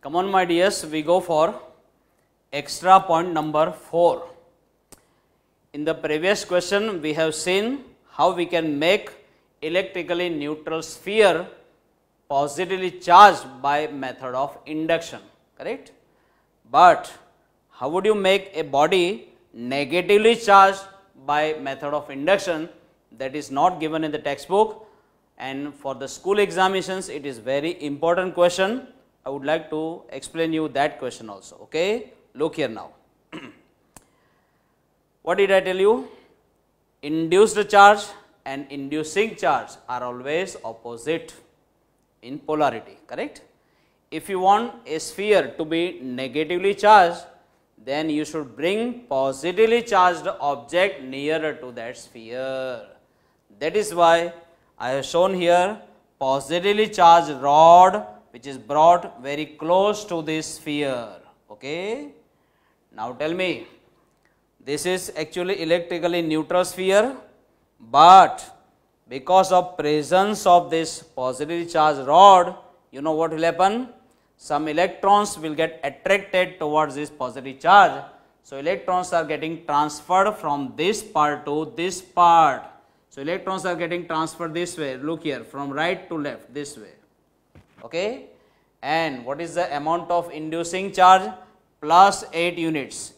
Come on my dears, we go for extra point number 4. In the previous question, we have seen how we can make electrically neutral sphere positively charged by method of induction, correct? But how would you make a body negatively charged by method of induction? That is not given in the textbook, and for the school examinations it is very important question. I would like to explain you that question also. Okay, look here now. What did I tell you? Induced charge and inducing charge are always opposite in polarity, correct? If you want a sphere to be negatively charged, then you should bring positively charged object nearer to that sphere. That is why I have shown here positively charged rod which is brought very close to this sphere. Okay. Now tell me, this is actually electrically neutral sphere, but because of presence of this positively charged rod, you know what will happen? Some electrons will get attracted towards this positive charge. So electrons are getting transferred from this part to this part. So electrons are getting transferred this way. Look here, from right to left, this way. Okay. And what is the amount of inducing charge? Plus 8 units.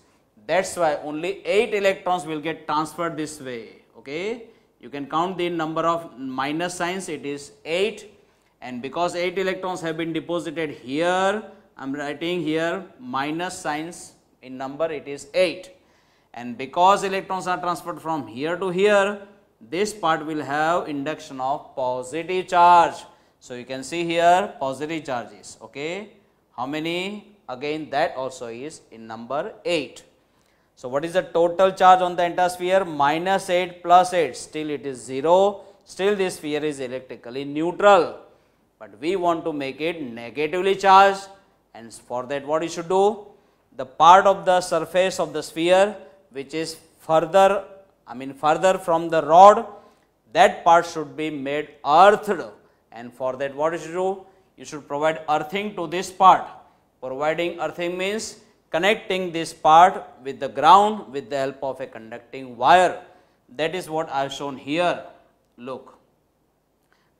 That's why only 8 electrons will get transferred this way. Okay. You can count the number of minus signs. It is 8. And because 8 electrons have been deposited here, I am writing here minus signs in number, it is 8. And because electrons are transferred from here to here, this part will have induction of positive charge. So you can see here positive charges. Okay. How many? Again that also is in number 8. So what is the total charge on the entire sphere? Minus 8 plus 8. Still it is 0. Still this sphere is electrically neutral. But we want to make it negatively charged, and for that what you should do? The part of the surface of the sphere which is further from the rod, that part should be made earthed, and for that what you should do? You should provide earthing to this part. Providing earthing means connecting this part with the ground with the help of a conducting wire. That is what I have shown here. Look.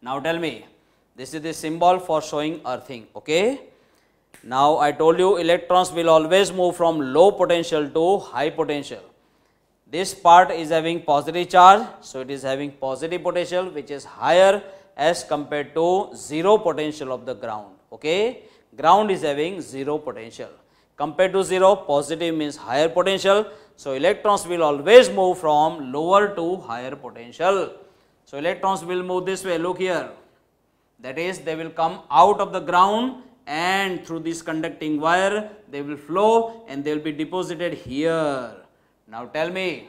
Now tell me, this is the symbol for showing earthing. Okay. Now I told you electrons will always move from low potential to high potential. This part is having positive charge, so it is having positive potential which is higher as compared to 0 potential of the ground. Okay. Ground is having 0 potential. Compared to 0, positive means higher potential. So electrons will always move from lower to higher potential. So electrons will move this way. Look here. That is, they will come out of the ground and through this conducting wire they will flow and they will be deposited here. Now tell me,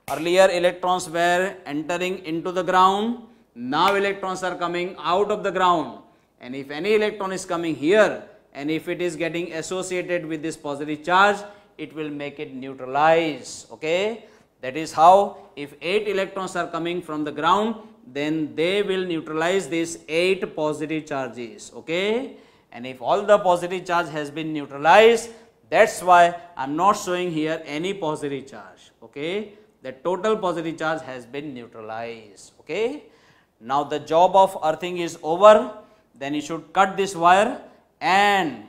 earlier electrons were entering into the ground. Now electrons are coming out of the ground. And if any electron is coming here, and if it is getting associated with this positive charge, it will make it neutralize. Okay. That is how, if 8 electrons are coming from the ground, then they will neutralize these 8 positive charges. Okay. And if all the positive charge has been neutralized, that's why I am not showing here any positive charge. Okay. The total positive charge has been neutralized. Okay. Now the job of earthing is over. Then you should cut this wire, and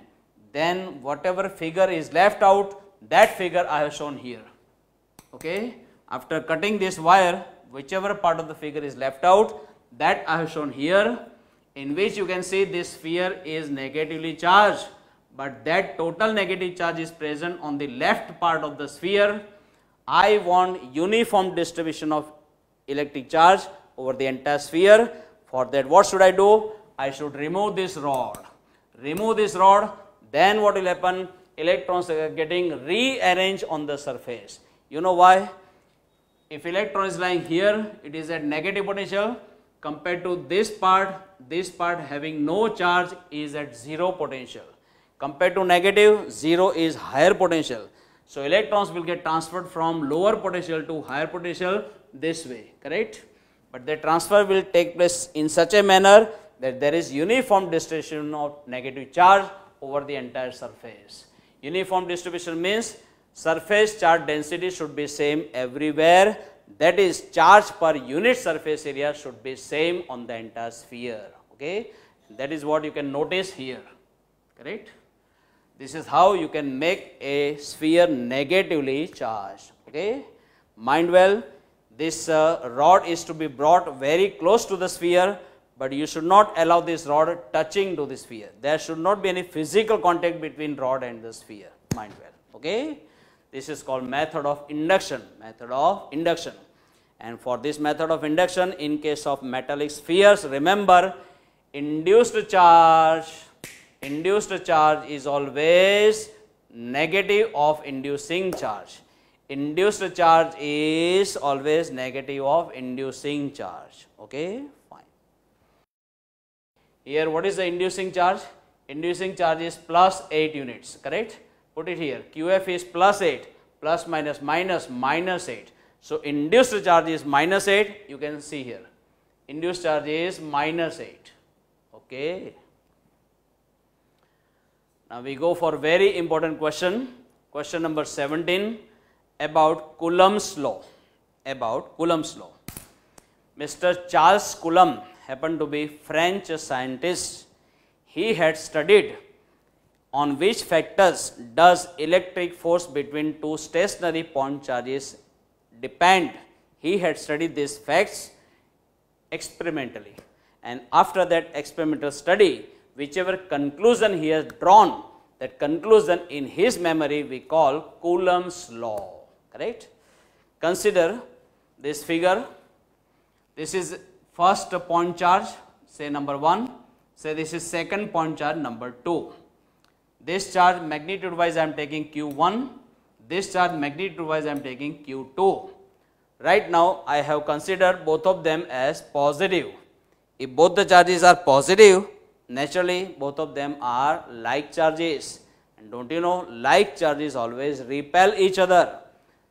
then whatever figure is left out, that figure I have shown here. Okay. After cutting this wire, whichever part of the figure is left out, that I have shown here, in which you can see this sphere is negatively charged, but that total negative charge is present on the left part of the sphere. I want uniform distribution of electric charge over the entire sphere. For that what should I do? I should remove this rod. Remove this rod, then what will happen? Electrons are getting rearranged on the surface. You know why? If electron is lying here, it is at negative potential. Compared to this part having no charge is at 0 potential. Compared to negative, 0 is higher potential. So electrons will get transferred from lower potential to higher potential this way, correct? But the transfer will take place in such a manner that there is uniform distribution of negative charge over the entire surface. Uniform distribution means surface charge density should be same everywhere, that is charge per unit surface area should be same on the entire sphere. Okay, that is what you can notice here, correct. This is how you can make a sphere negatively charged. Okay, mind well, this rod is to be brought very close to the sphere, but you should not allow this rod touching to the sphere. There should not be any physical contact between rod and the sphere, mind well. Okay, this is called method of induction, and for this method of induction, in case of metallic spheres, remember, induced charge is always negative of inducing charge. Induced charge is always negative of inducing charge. Okay, fine. Here what is the inducing charge? Inducing charge is plus 8 units, correct? Put it here, QF is plus 8, plus minus minus minus 8. So induced charge is minus 8, you can see here. Induced charge is minus 8. Okay. Now we go for very important question. Question number 17 about Coulomb's law. Mr. Charles Coulomb happened to be French scientist. He had studied on which factors does electric force between two stationary point charges depend. He had studied these facts experimentally, and after that experimental study, whichever conclusion he has drawn, that conclusion in his memory we call Coulomb's law, correct? Consider this figure. This is first point charge, say number 1, say this is second point charge number 2. This charge magnitude wise I am taking Q1, this charge magnitude wise I am taking Q2. Right now I have considered both of them as positive. If both the charges are positive, naturally both of them are like charges, and don't you know, like charges always repel each other.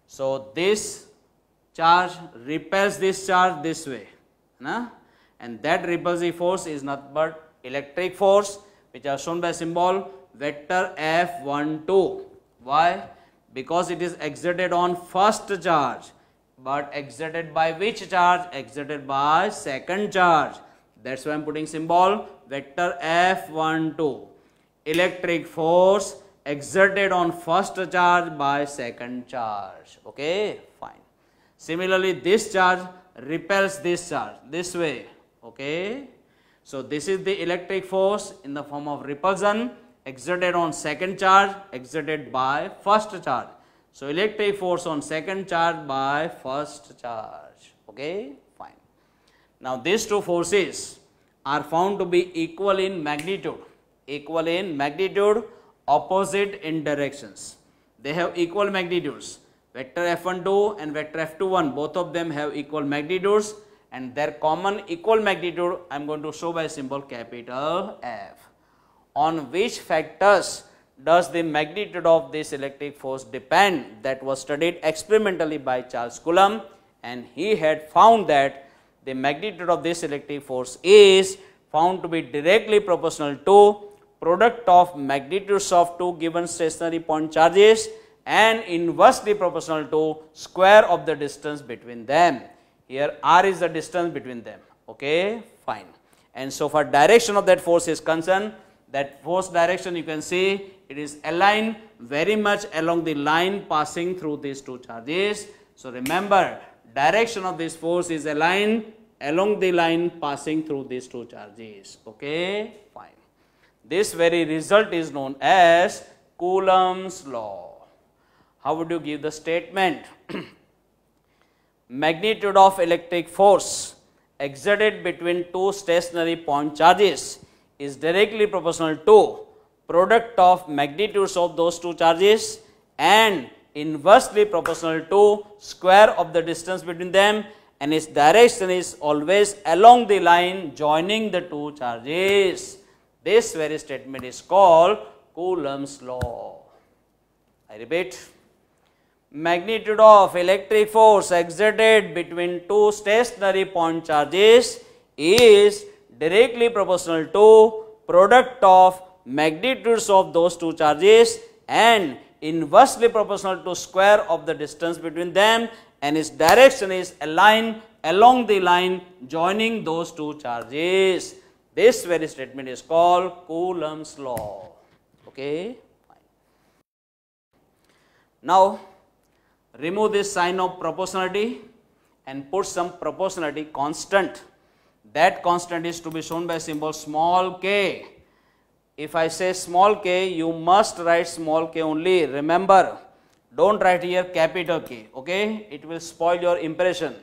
So this charge repels this charge this way, and that repulsive force is nothing but electric force, which are shown by symbol vector F12. Why? Because it is exerted on first charge, but exerted by which charge? Exerted by second charge. That's why I am putting symbol vector F12. Electric force exerted on first charge by second charge. Okay, fine. Similarly, this charge repels this charge this way. Okay, so this is the electric force in the form of repulsion exerted on second charge, exerted by first charge. So electric force on second charge by first charge. Okay, fine. Now these two forces are found to be equal in magnitude, opposite in directions. They have equal magnitudes. Vector F12 and vector F21, both of them have equal magnitudes, and their common equal magnitude I am going to show by symbol capital F. On which factors does the magnitude of this electric force depend? That was studied experimentally by Charles Coulomb, and he had found that the magnitude of this electric force is found to be directly proportional to product of magnitudes of two given stationary point charges and inversely proportional to square of the distance between them. Here R is the distance between them. Okay, fine. And so far direction of that force is concerned, that force direction you can see it is aligned very much along the line passing through these two charges. So remember, direction of this force is aligned along the line passing through these two charges. Okay, fine. This very result is known as Coulomb's law. How would you give the statement? Magnitude of electric force exerted between two stationary point charges is directly proportional to product of magnitudes of those two charges and inversely proportional to square of the distance between them, and its direction is always along the line joining the two charges. This very statement is called Coulomb's law. I repeat, magnitude of electric force exerted between two stationary point charges is directly proportional to product of magnitudes of those two charges and inversely proportional to square of the distance between them, and its direction is aligned along the line joining those two charges. This very statement is called Coulomb's law. Okay. Now, remove this sign of proportionality and put some proportionality constant. That constant is to be shown by symbol small k. If I say small k, you must write small k only. Remember, don't write here capital K. Okay, it will spoil your impression.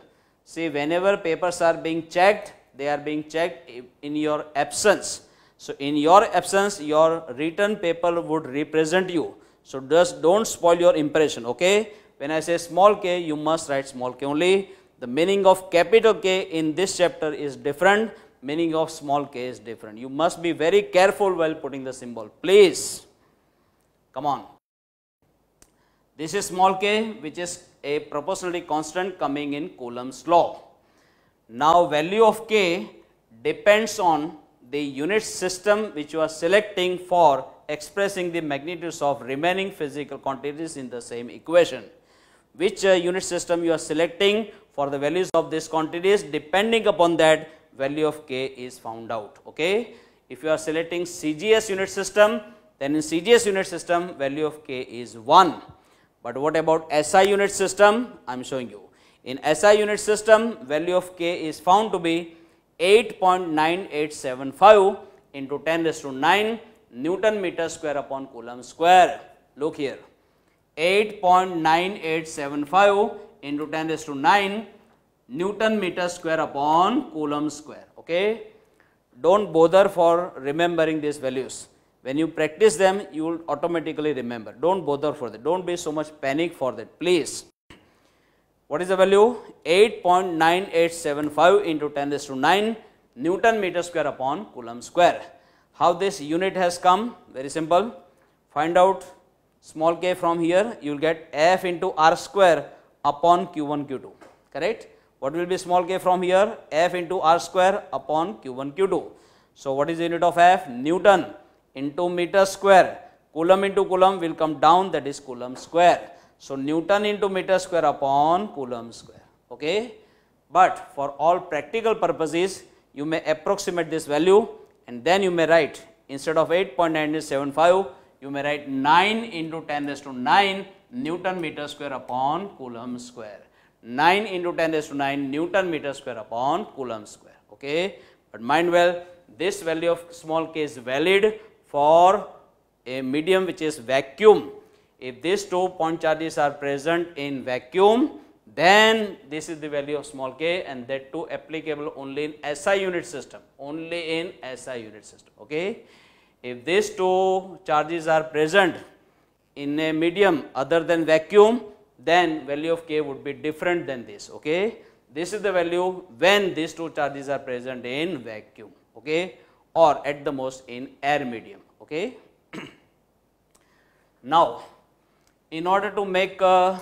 See, whenever papers are being checked, they are being checked in your absence. So, in your absence, your written paper would represent you. So, just don't spoil your impression. Okay, when I say small k, you must write small k only. The meaning of capital K in this chapter is different. Meaning of small k is different. You must be very careful while putting the symbol. Please, come on. This is small k, which is a proportionality constant coming in Coulomb's law. Now, value of k depends on the unit system which you are selecting for expressing the magnitudes of remaining physical quantities in the same equation. Which unit system you are selecting for the values of these quantities, depending upon that, value of k is found out. Okay. If you are selecting CGS unit system, then in CGS unit system value of k is 1. But what about SI unit system? I am showing you. In SI unit system, value of k is found to be 8.9875 into 10 raised to 9 Newton meter square upon Coulomb square. Look here, 8.9875 into 10 raised to 9 Newton meter square upon Coulomb square. Okay. Don't bother for remembering these values. When you practice them, you will automatically remember. Don't bother for that. Don't be so much panic for that, please. What is the value? 8.9875 into 10 raised to 9 Newton meter square upon Coulomb square. How this unit has come? Very simple. Find out small k from here. You will get F into R square upon Q1 Q2. Correct? What will be small k from here? F into R square upon Q1 Q2. So, what is the unit of F? Newton into meter square. Coulomb into Coulomb will come down, that is Coulomb square. So, Newton into meter square upon Coulomb square. Okay. But for all practical purposes, you may approximate this value and then you may write, instead of 8.9875, you may write 9 into 10 raised to 9 Newton meter square upon Coulomb square. 9 into 10 raised to 9 Newton meter square upon Coulomb square. Okay. But mind well, this value of small k is valid for a medium which is vacuum. If these 2 point charges are present in vacuum, then this is the value of small k, and that too applicable only in SI unit system. Only in SI unit system. Okay. If these 2 charges are present in a medium other than vacuum, then value of k would be different than this. Okay. This is the value when these 2 charges are present in vacuum. Okay. Or at the most in air medium. Okay. Now, in order to make a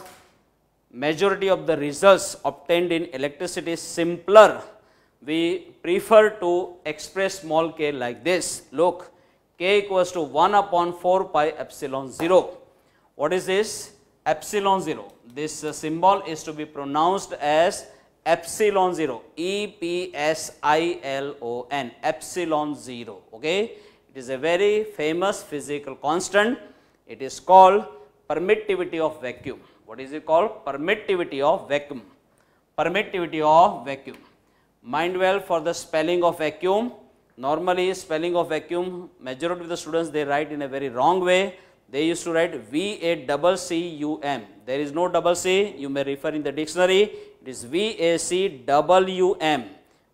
majority of the results obtained in electricity simpler, we prefer to express small k like this. Look, k equals to 1 upon 4 pi epsilon 0. What is this? Epsilon 0. This symbol is to be pronounced as epsilon 0, E-P-S-I-L-O-N, epsilon 0. Okay. It is a very famous physical constant. It is called permittivity of vacuum. What is it called? Permittivity of vacuum. Permittivity of vacuum. Mind well for the spelling of vacuum. Normally spelling of vacuum, majority of the students they write in a very wrong way. They used to write V-A-C-C-U-M. There is no double C. You may refer in the dictionary. It is V-A-C-W-M.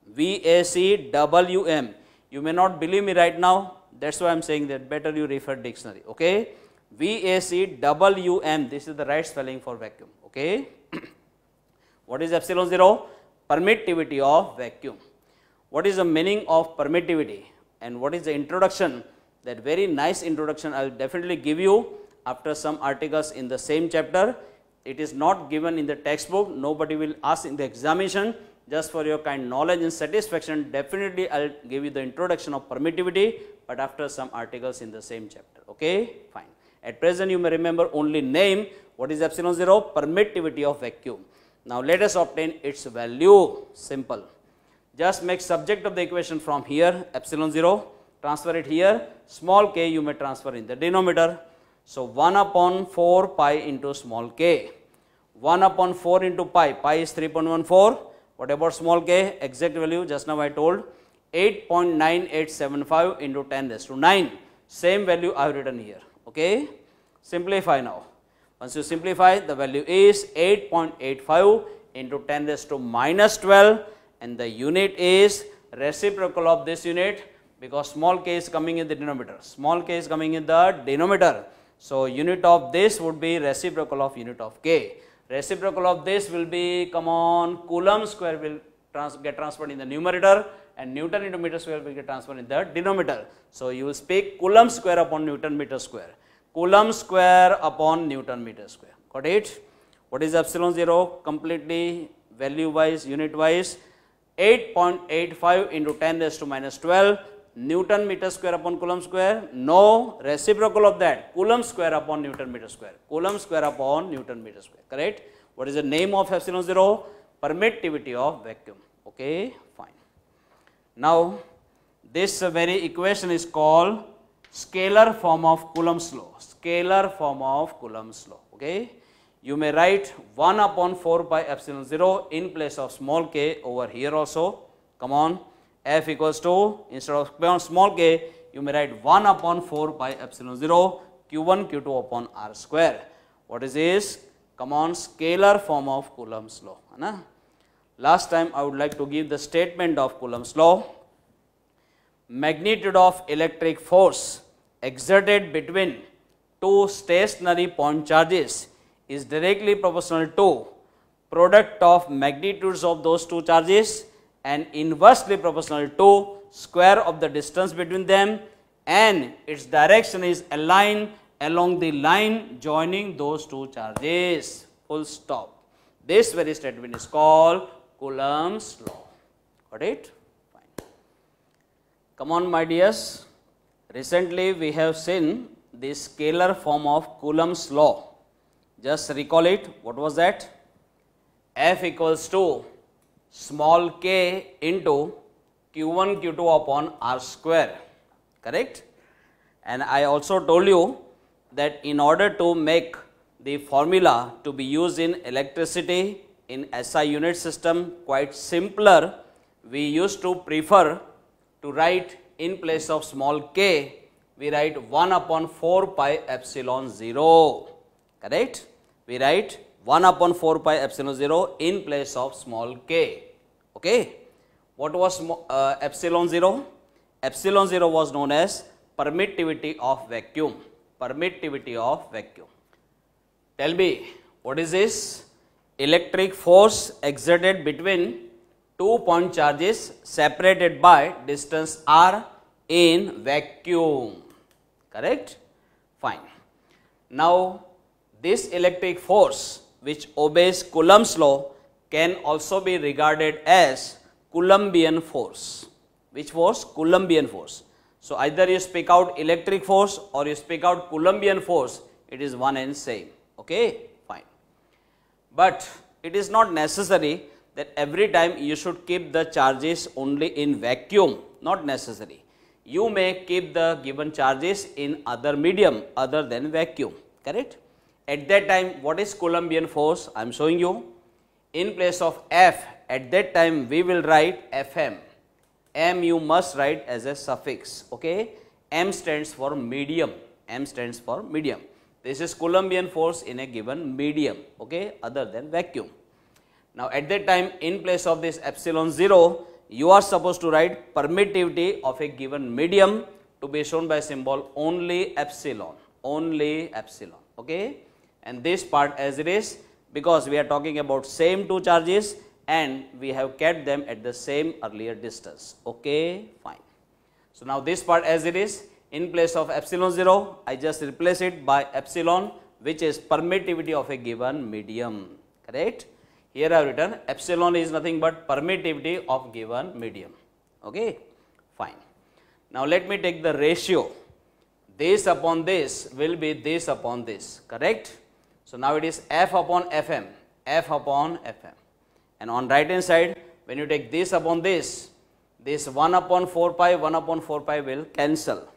V-A-C-W-M. You may not believe me right now. That's why I am saying that better you refer dictionary. Okay. V-A-C-W-M. This is the right spelling for vacuum. Okay. What is epsilon 0? Permittivity of vacuum. What is the meaning of permittivity and what is the introduction? That very nice introduction I will definitely give you after some articles in the same chapter. It is not given in the textbook. Nobody will ask in the examination just for your kind knowledge and satisfaction, definitely I will give you the introduction of permittivity, but after some articles in the same chapter. Okay, fine. At present you may remember only name. What is epsilon 0? Permittivity of vacuum. Now let us obtain its value. Simple. Just make subject of the equation from here, epsilon 0, transfer it here, small k you may transfer in the denominator. So 1 upon 4 pi into small k. 1 upon 4 into pi, pi is 3.14. What about small k? Exact value just now I told 8.9875 into 10 raised to 9. Same value I have written here. Okay. Simplify now. Once you simplify, the value is 8.85 into 10 raised to minus 12, and the unit is reciprocal of this unit because small k is coming in the denominator. Small k is coming in the denominator. So unit of this would be reciprocal of unit of k. Reciprocal of this will be, come on, Coulomb square will get transferred in the numerator, and Newton into meter square will get transferred in the denominator. So you will speak Coulomb square upon Newton meter square. Coulomb square upon Newton meter square. Got it? What is epsilon 0? Completely value wise, unit wise, 8.85 into 10 raised to minus 12. Newton meter square upon Coulomb square? No, reciprocal of that, Coulomb square upon Newton meter square. Coulomb square upon Newton meter square, correct? What is the name of epsilon 0? Permittivity of vacuum. Okay, fine. Now, this very equation is called scalar form of Coulomb's law. Scalar form of Coulomb's law, okay? You may write 1 upon 4 pi epsilon 0 in place of small k over here also. Come on. F equals to, instead of small k, you may write 1 upon 4 pi epsilon 0 q1 q2 upon r square. What is this? Come on, scalar form of Coulomb's law. Last time I would like to give the statement of Coulomb's law. Magnitude of electric force exerted between two stationary point charges is directly proportional to product of magnitudes of those two charges and inversely proportional to square of the distance between them, and its direction is aligned along the line joining those two charges. Full stop. This very statement is called Coulomb's law. Got it? Fine. Come on, my dears. Recently we have seen the scalar form of Coulomb's law. Just recall it. What was that? F equals to small k into q1 q2 upon r square, correct? And I also told you that in order to make the formula to be used in electricity in SI unit system quite simpler, we used to prefer to write in place of small k, we write 1 upon 4 pi epsilon 0, correct? We write 1 upon 4 pi epsilon 0 in place of small k. Okay. What was epsilon 0? Epsilon 0 was known as permittivity of vacuum. Permittivity of vacuum. Tell me, what is this? Electric force exerted between two point charges separated by distance r in vacuum. Correct? Fine. Now, this electric force which obeys Coulomb's law can also be regarded as Columbian force. Which force? Columbian force. So either you speak out electric force or you speak out Columbian force, it is one and same. Okay, fine. But it is not necessary that every time you should keep the charges only in vacuum, not necessary. You may keep the given charges in other medium other than vacuum, correct? At that time, what is Columbian force? I am showing you. In place of F, at that time we will write Fm. M you must write as a suffix, okay? M stands for medium. M stands for medium. This is Columbian force in a given medium, okay, other than vacuum. Now at that time, in place of this epsilon 0, you are supposed to write permittivity of a given medium to be shown by symbol only epsilon, okay? And this part as it is, because we are talking about same two charges and we have kept them at the same earlier distance, okay, fine. So now this part as it is, in place of epsilon 0, I just replace it by epsilon, which is permittivity of a given medium, correct? Here I have written epsilon is nothing but permittivity of given medium. Okay, fine. Now let me take the ratio. This upon this will be this upon this, correct? So now it is F upon Fm, F upon Fm. And on right hand side, when you take this upon this 1 upon 4 pi, 1 upon 4 pi will cancel.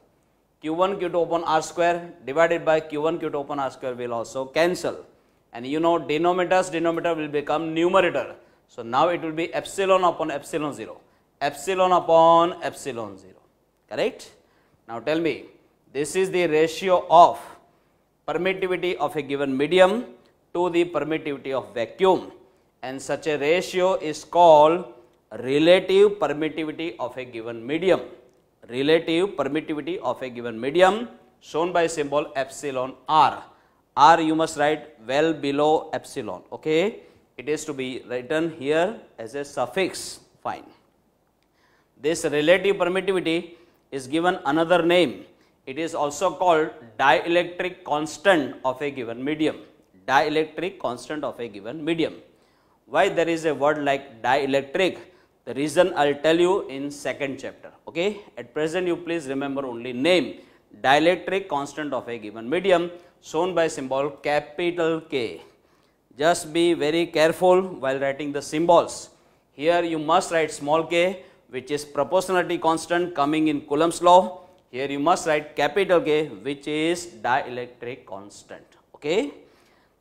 Q1, Q2 upon R square divided by Q1, Q2 upon R square will also cancel. And you know denominator will become numerator. So now it will be epsilon upon epsilon 0. Epsilon upon epsilon 0. Correct? Now tell me, this is the ratio of permittivity of a given medium to the permittivity of vacuum. And such a ratio is called relative permittivity of a given medium. Relative permittivity of a given medium shown by symbol epsilon r. R you must write well below epsilon. Okay, it is to be written here as a suffix. Fine. This relative permittivity is given another name. It is also called dielectric constant of a given medium. Dielectric constant of a given medium. Why there is a word like dielectric? The reason I will tell you in second chapter. Okay, at present you please remember only name. Dielectric constant of a given medium shown by symbol capital K. Just be very careful while writing the symbols. Here you must write small k, which is proportionality constant coming in Coulomb's law. Here you must write capital K, which is dielectric constant. Okay.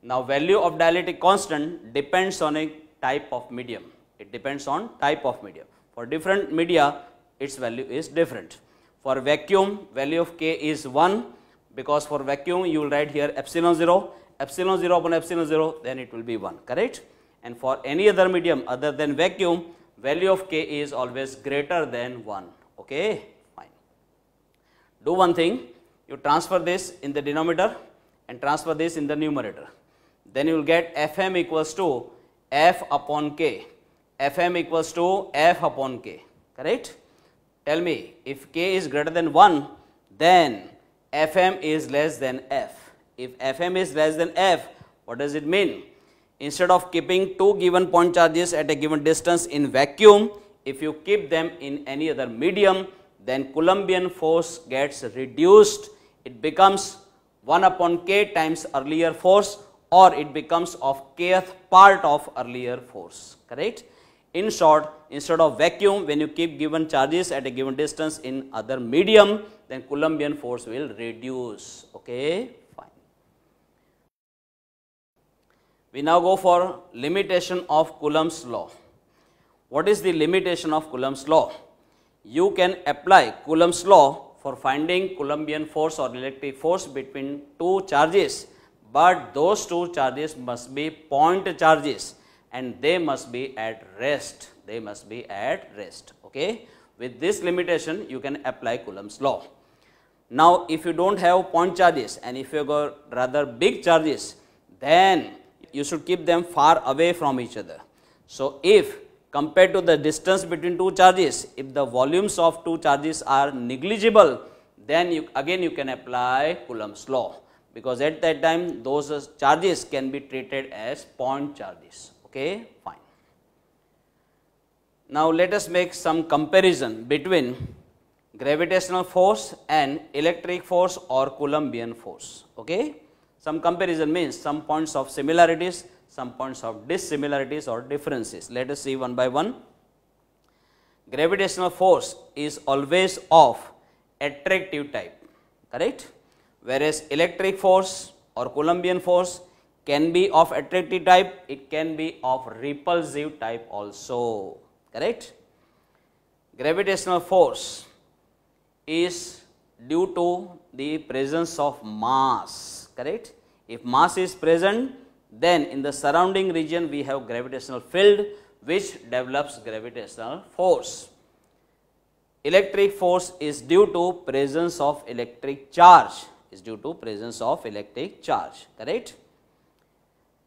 Now value of dielectric constant depends on a type of medium. It depends on type of medium. For different media, its value is different. For vacuum, value of K is 1, because for vacuum you will write here epsilon 0 upon epsilon 0, then it will be 1, correct? And for any other medium other than vacuum, value of K is always greater than 1. Okay, fine. Do one thing, you transfer this in the denominator and transfer this in the numerator. Then you will get Fm equals to F upon K. Fm equals to F upon K, correct? Tell me, if K is greater than 1, then Fm is less than F. If Fm is less than F, what does it mean? Instead of keeping two given point charges at a given distance in vacuum, if you keep them in any other medium, then Coulombian force gets reduced. It becomes 1 upon K times earlier force, or it becomes of kth part of earlier force, correct? In short, instead of vacuum, when you keep given charges at a given distance in other medium, then Coulombian force will reduce. Okay, fine. We now go for limitation of Coulomb's law. What is the limitation of Coulomb's law? You can apply Coulomb's law for finding Coulombian force or electric force between two charges, but those two charges must be point charges and they must be at rest. They must be at rest. Okay. With this limitation, you can apply Coulomb's law. Now, if you don't have point charges and if you got rather big charges, then you should keep them far away from each other. So, if compared to the distance between two charges, if the volumes of two charges are negligible, then you can apply Coulomb's law, because at that time those charges can be treated as point charges. Okay, fine. Now let us make some comparison between gravitational force and electric force or Coulombian force. Okay, some comparison means some points of similarities, some points of dissimilarities or differences. Let us see one by one. Gravitational force is always of attractive type, correct? Whereas electric force or Coulombian force can be of attractive type, it can be of repulsive type also, correct? Gravitational force is due to the presence of mass, correct? If mass is present, then in the surrounding region we have gravitational field which develops gravitational force. Electric force is due to presence of electric charge, correct?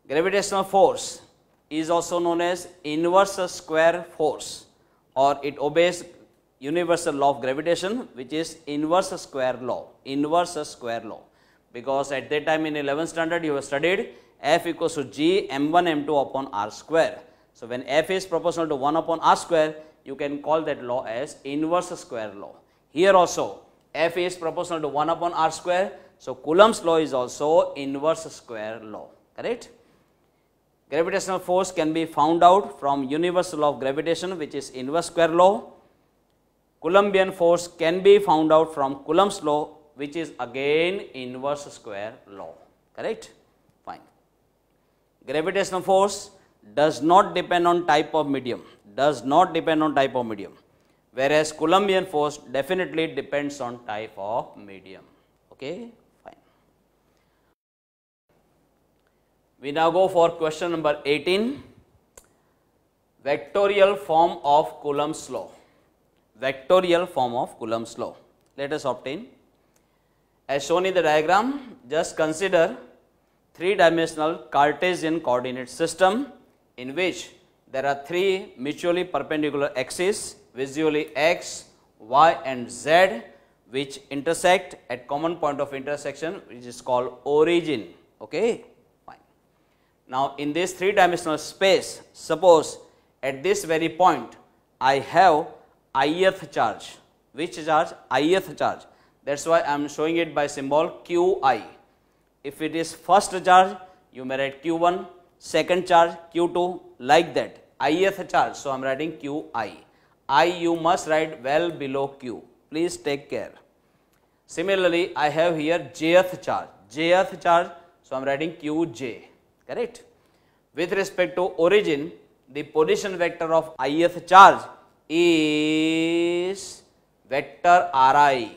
Gravitational force is also known as inverse square force, or it obeys universal law of gravitation, which is inverse square law, because at that time in 11th standard you have studied F equals to G m1 m2 upon r square. So when F is proportional to 1 upon r square, you can call that law as inverse square law. Here also F is proportional to 1 upon r square, so Coulomb's law is also inverse square law, correct? Gravitational force can be found out from universal law of gravitation, which is inverse square law. Columbian force can be found out from Coulomb's law, which is again inverse square law, correct? Fine. Gravitational force does not depend on type of medium, whereas Columbian force definitely depends on type of medium, okay? Fine. We now go for question number 18, vectorial form of Coulomb's law. Vectorial form of Coulomb's law. Let us obtain. As shown in the diagram, just consider three-dimensional Cartesian coordinate system in which there are three mutually perpendicular axes, visually x, y and z, which intersect at common point of intersection, which is called origin, okay? Fine. Now in this three-dimensional space, suppose at this very point I have ith charge. Which charge? Ith charge. That's why I am showing it by symbol Qi. If it is first charge, you may write Q1, second charge Q2, like that. Ith charge, so I am writing Qi. I you must write well below Q. Please take care. Similarly, I have here jth charge, so I am writing Qj, correct? With respect to origin, the position vector of ith charge is vector Ri.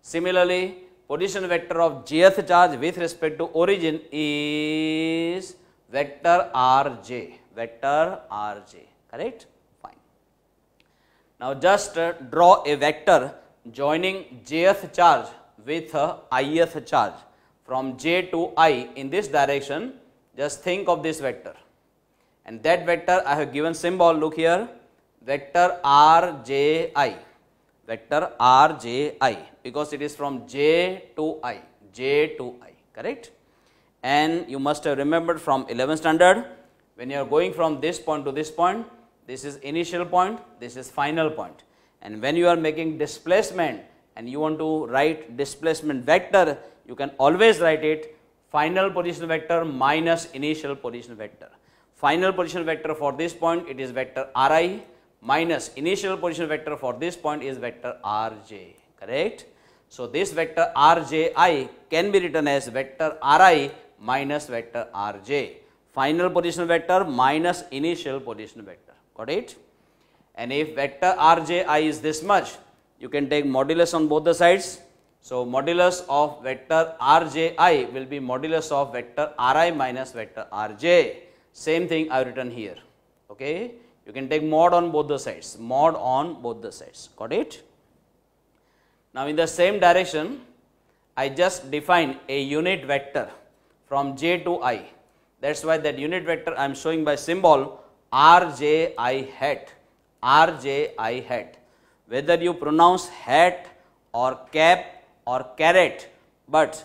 Similarly, position vector of jth charge with respect to origin is vector Rj, correct? Fine. Now just draw a vector joining jth charge with ith charge from j to I in this direction. Just think of this vector, and that vector I have given symbol, look here, vector Rji, because it is from j to I, correct? And you must have remembered from 11th standard, when you are going from this point to this point, this is initial point, this is final point. And when you are making displacement and you want to write displacement vector, you can always write it final position vector minus initial position vector. Final position vector for this point, it is vector Ri, minus initial position vector for this point is vector Rj, correct? So this vector Rji can be written as vector Ri minus vector Rj, final position vector minus initial position vector, got it? And if vector Rji is this much, you can take modulus on both the sides. So modulus of vector Rji will be modulus of vector Ri minus vector Rj. Same thing I have written here, okay? You can take mod on both the sides, got it? Now in the same direction, I just define a unit vector from j to I. That's why that unit vector I am showing by symbol Rji hat, whether you pronounce hat or cap or caret, but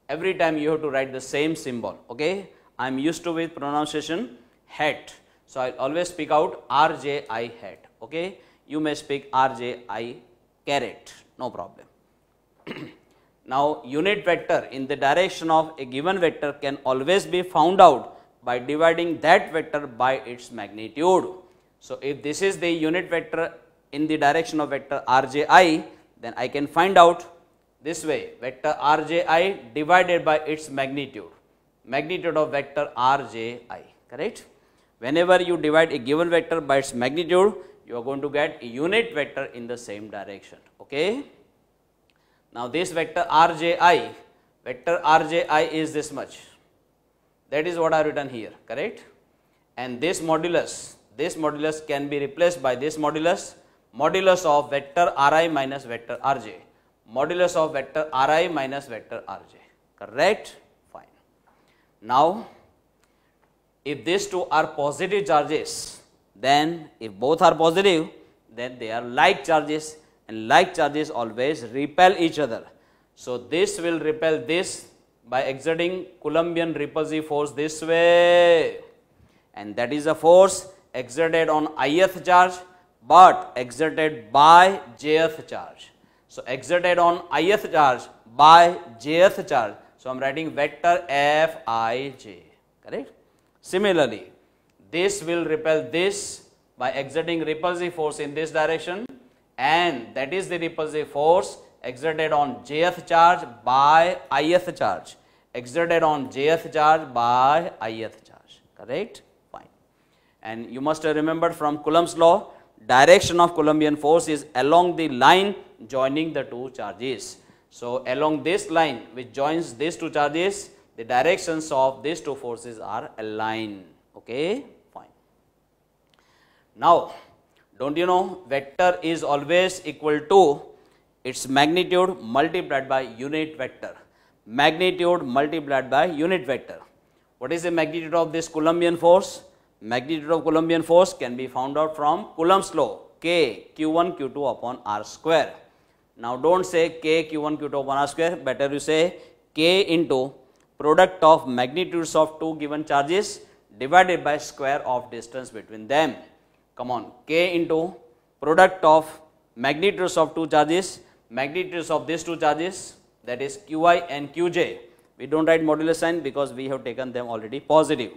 every time you have to write the same symbol, okay? I am used to with pronunciation hat. So I always speak out Rji hat, okay? You may speak Rji caret, no problem. Now unit vector in the direction of a given vector can always be found out by dividing that vector by its magnitude. So if this is the unit vector in the direction of vector Rji, then I can find out this way, vector Rji divided by its magnitude of vector Rji, correct? Whenever you divide a given vector by its magnitude, you are going to get a unit vector in the same direction, okay? Now this vector Rji is this much. That is what I have written here, correct? And this modulus can be replaced by this modulus of vector Ri minus vector Rj, modulus of vector Ri minus vector Rj, correct? Fine. Now if these two are positive charges, then if both are positive, then they are like charges, and like charges always repel each other. So this will repel this, by exerting Coulombian repulsive force this way, and that is a force exerted on ith charge but exerted by jth charge. So exerted on ith charge by jth charge. So I am writing vector Fij, correct. Similarly, this will repel this by exerting repulsive force in this direction, and that is the repulsive force exerted on jth charge by ith charge, exerted on jth charge by ith charge, correct. Fine. And you must have remembered from Coulomb's law, direction of Coulombian force is along the line joining the two charges. So along this line which joins these two charges, the directions of these two forces are aligned. Okay, fine. Now, don't you know, vector is always equal to its magnitude multiplied by unit vector. Magnitude multiplied by unit vector. What is the magnitude of this Coulombian force? Magnitude of Coulombian force can be found out from Coulomb's law, K Q1 Q2 upon R square. Now don't say K Q1 Q2 upon R square, better you say K into product of magnitudes of two given charges divided by square of distance between them. Come on, K into product of magnitudes of two charges, magnitudes of these two charges, that is Qi and Qj. We don't write modulus sign because we have taken them already positive.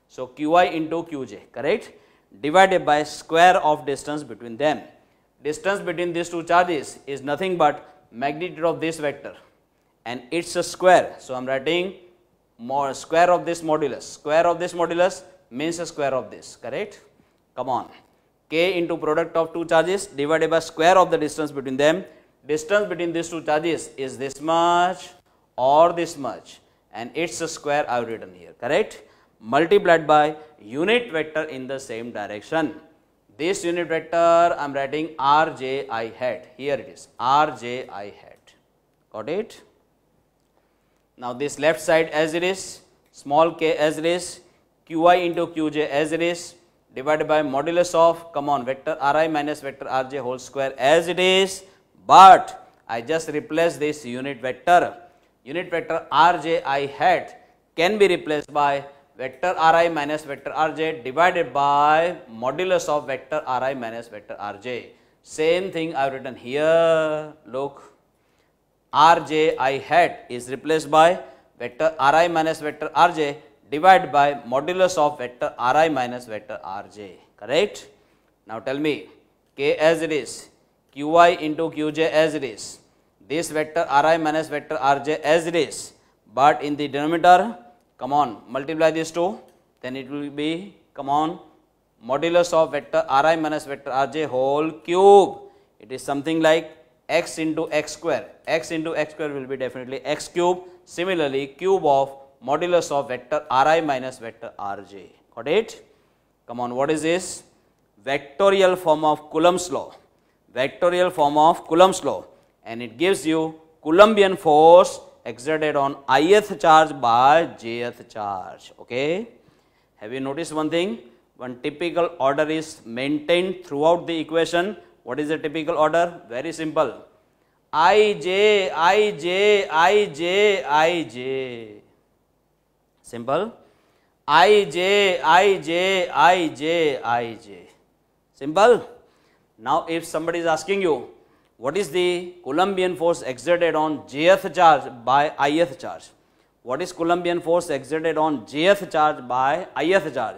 So Qi into Qj, correct, divided by square of distance between them. Distance between these two charges is nothing but magnitude of this vector and it's a square. So I am writing more square of this modulus. Square of this modulus means a square of this, correct. Come on, K into product of two charges divided by square of the distance between them. Distance between these two charges is this much or this much, and it's a square I have written here, correct, multiplied by unit vector in the same direction. This unit vector I am writing Rji hat. Here it is, Rji hat. Got it? Now this left side as it is, small k as it is, Qi into Qj as it is, divided by modulus of, come on, vector Ri minus vector Rj whole square as it is, but I just replace this unit vector. Unit vector Rji hat can be replaced by vector Ri minus vector Rj divided by modulus of vector Ri minus vector Rj. Same thing I have written here, look, Rji hat is replaced by vector Ri minus vector Rj divided by modulus of vector Ri minus vector Rj, correct. Now tell me, K as it is, Qi into Qj as it is, this vector Ri minus vector Rj as it is, but in the denominator, come on, multiply these two, then it will be, come on, modulus of vector Ri minus vector Rj whole cube. It is something like x into x square. X into x square will be definitely x cube. Similarly, cube of modulus of vector Ri minus vector Rj. Got it? Come on, what is this? Vectorial form of Coulomb's law. Vectorial form of Coulomb's law, and it gives you Coulombian force exerted on ith charge by jth charge. Okay, have you noticed one thing? One typical order is maintained throughout the equation. What is the typical order? Very simple, Ij, Ij, Ij, Ij. Simple, Ij, Ij, Ij, Ij. Simple. Now if somebody is asking you, what is the Coulombian force exerted on jth charge by ith charge? What is Coulombian force exerted on jth charge by ith charge?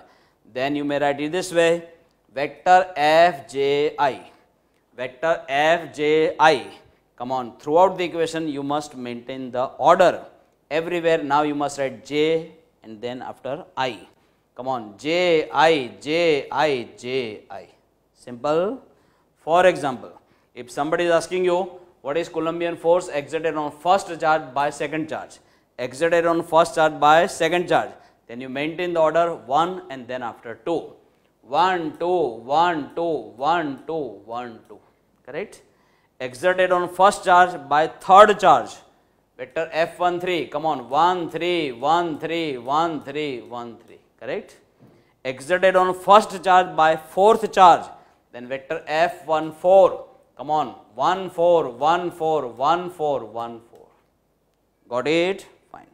Then you may write it this way, vector Fji. Vector Fji. Come on, throughout the equation you must maintain the order. Everywhere now you must write j and then after I. Come on, Ji, Ji, Ji. Simple. For example, if somebody is asking you what is Coulombian force exerted on first charge by second charge, exerted on first charge by second charge, then you maintain the order 1 and then after 2. 1, 2, 1, 2, 1, 2, 1, 2. Correct? Exerted on first charge by third charge, vector F13. Come on, 1, 3, 1, 3, 1, 3, 1, 3. Correct? Exerted on first charge by fourth charge, then vector F14. Come on, 1, 4, 1, 4, 1, 4, 1, 4. Got it? Fine.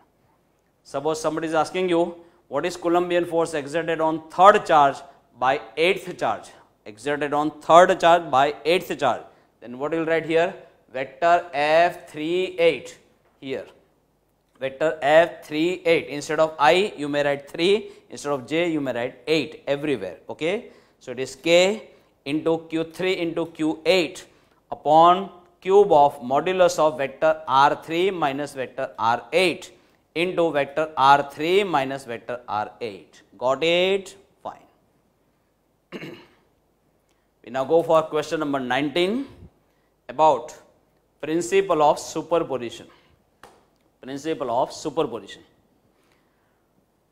Suppose somebody is asking you, what is Coulombian force exerted on third charge by eighth charge? Exerted on third charge by eighth charge. Then what you will write here? Vector F38 here. Vector F38. Instead of I, you may write 3. Instead of J, you may write 8 everywhere. Okay. So it is K into Q3 into Q8 upon cube of modulus of vector R3 minus vector R8 into vector R3 minus vector R8. Got it? Fine. We now go for question number 19 about principle of superposition. Principle of superposition.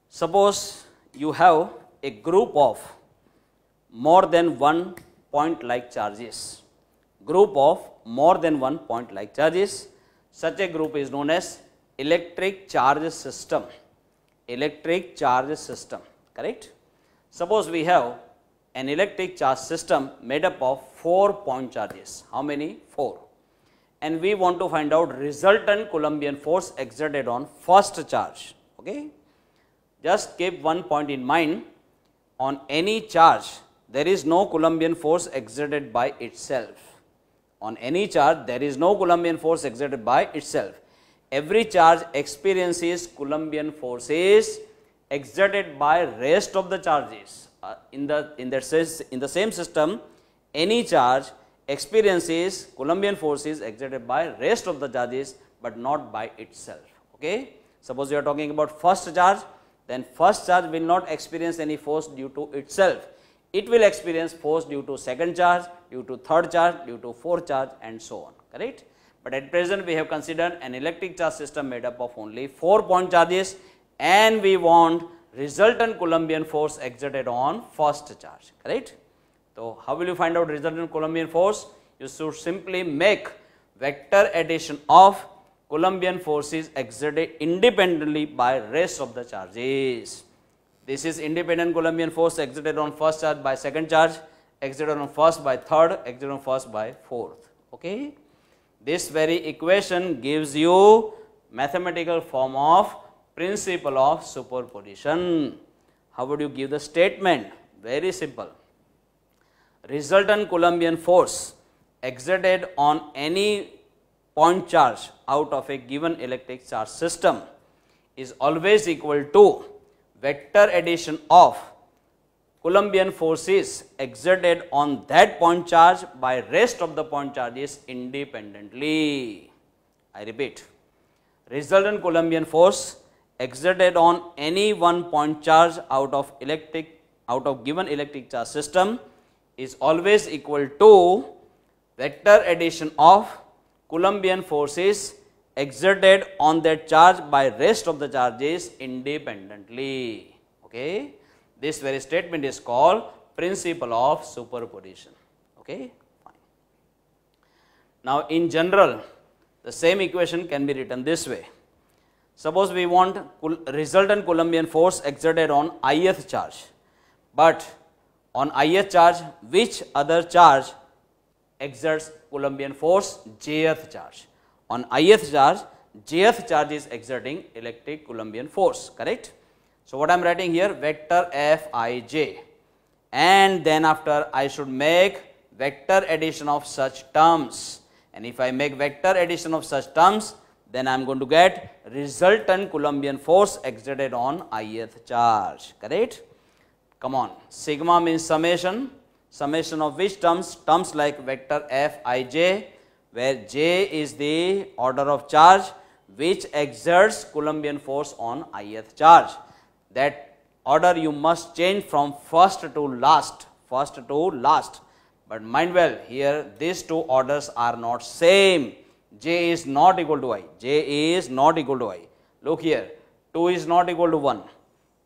Suppose you have a group of more than one point-like charges. Group of more than one point-like charges. Such a group is known as electric charge system. Electric charge system. Correct? Suppose we have an electric charge system made up of 4 point charges. How many? 4. And we want to find out resultant Coulombian force exerted on first charge. Okay? Just keep one point in mind. On any charge, there is no Coulombian force exerted by itself. On any charge, there is no Coulombian force exerted by itself. Every charge experiences Coulombian forces exerted by rest of the charges. In the same system, any charge experiences Coulombian forces exerted by rest of the charges, but not by itself. Okay? Suppose you are talking about first charge, then first charge will not experience any force due to itself. It will experience force due to second charge, due to third charge, due to fourth charge, and so on. Correct? But at present we have considered an electric charge system made up of only 4 point charges, and we want resultant Coulombian force exerted on first charge. Correct? So how will you find out resultant Coulombian force? You should simply make vector addition of Coulombian forces exerted independently by rest of the charges. This is independent Coulombian force exerted on first charge by second charge, exerted on first by third, exerted on first by fourth. Okay? This very equation gives you mathematical form of principle of superposition. How would you give the statement? Very simple. Resultant Coulombian force exerted on any point charge out of a given electric charge system is always equal to vector addition of Coulombian forces exerted on that point charge by rest of the point charges independently. I repeat, resultant Coulombian force exerted on any one point charge out of given electric charge system is always equal to vector addition of Coulombian forces exerted on that charge by rest of the charges independently. Okay? This very statement is called principle of superposition. Okay? Fine. Now in general, the same equation can be written this way. Suppose we want resultant Coulombian force exerted on ith charge, but on ith charge, which other charge exerts Coulombian force? Jth charge. On ith charge, jth charge is exerting electric Coulombian force. Correct? So what I am writing here, vector Fij, and then after I should make vector addition of such terms, and if I make vector addition of such terms, then I am going to get resultant Coulombian force exerted on ith charge. Correct? Come on, sigma means summation. Summation of which terms? Terms like vector Fij, where j is the order of charge which exerts Coulombian force on ith charge. That order you must change from first to last. But mind well, here these two orders are not same. J is not equal to I. J is not equal to I. Look here, 2 is not equal to 1.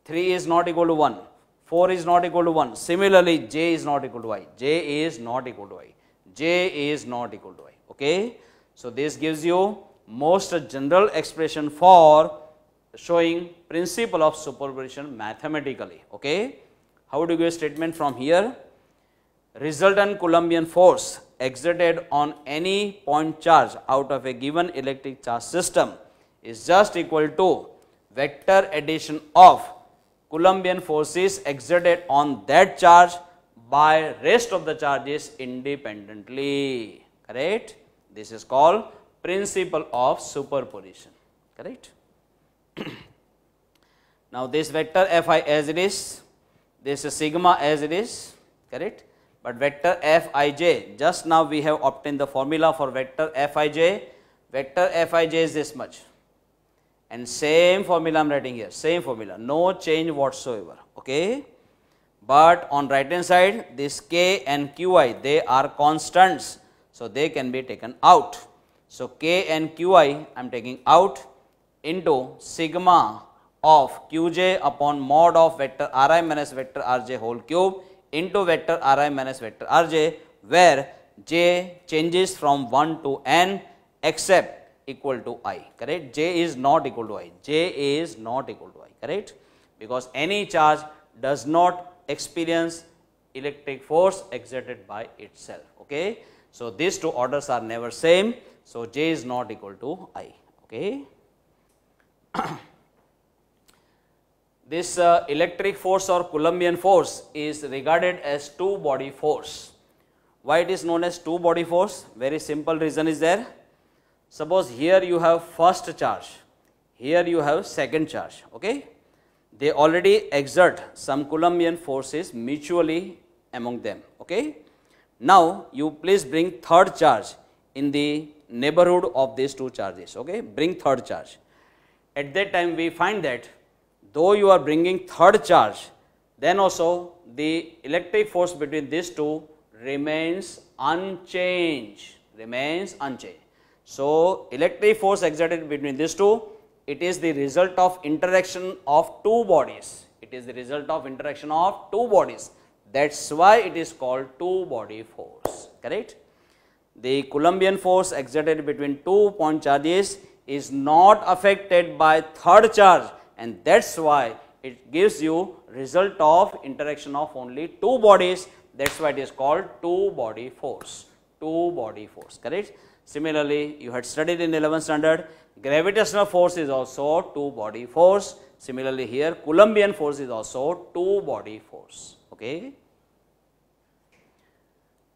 3 is not equal to 1. 4 is not equal to 1. Similarly, J is not equal to I. J is not equal to I. J is not equal to I. Okay? So this gives you most general expression for showing principle of superposition mathematically. Okay? How would you give a statement from here? Resultant Coulombian force exerted on any point charge out of a given electric charge system is just equal to vector addition of Columbian forces exerted on that charge by rest of the charges independently, correct. This is called principle of superposition, correct. Now this vector Fi as it is, this is sigma as it is, correct, but vector Fij, just now we have obtained the formula for vector Fij. Vector Fij is this much, and same formula I am writing here, same formula, no change whatsoever, okay. But on right hand side, this k and qi, they are constants, so they can be taken out. So k and qi I am taking out into sigma of qj upon mod of vector ri minus vector rj whole cube into vector ri minus vector rj, where j changes from 1 to n except equal to I, correct. J is not equal to I, J is not equal to I, correct, because any charge does not experience electric force exerted by itself, okay. So these two orders are never same, so J is not equal to I, okay. This electric force or Coulombian force is regarded as two body force. Why it is known as two body force? Very simple reason is there. Suppose here you have first charge, here you have second charge, okay. They already exert some Coulombian forces mutually among them, okay. Now you please bring third charge in the neighborhood of these two charges, okay. Bring third charge. At that time we find that though you are bringing third charge, then also the electric force between these two remains unchanged, So electric force exerted between these two, it is the result of interaction of two bodies. It is the result of interaction of two bodies. That's why it is called two body force, correct. The Columbian force exerted between 2 point charges is not affected by third charge, and that's why it gives you result of interaction of only two bodies. That's why it is called two body force, correct. Similarly, you had studied in 11th standard, gravitational force is also two body force. Similarly here, Columbian force is also two body force, okay.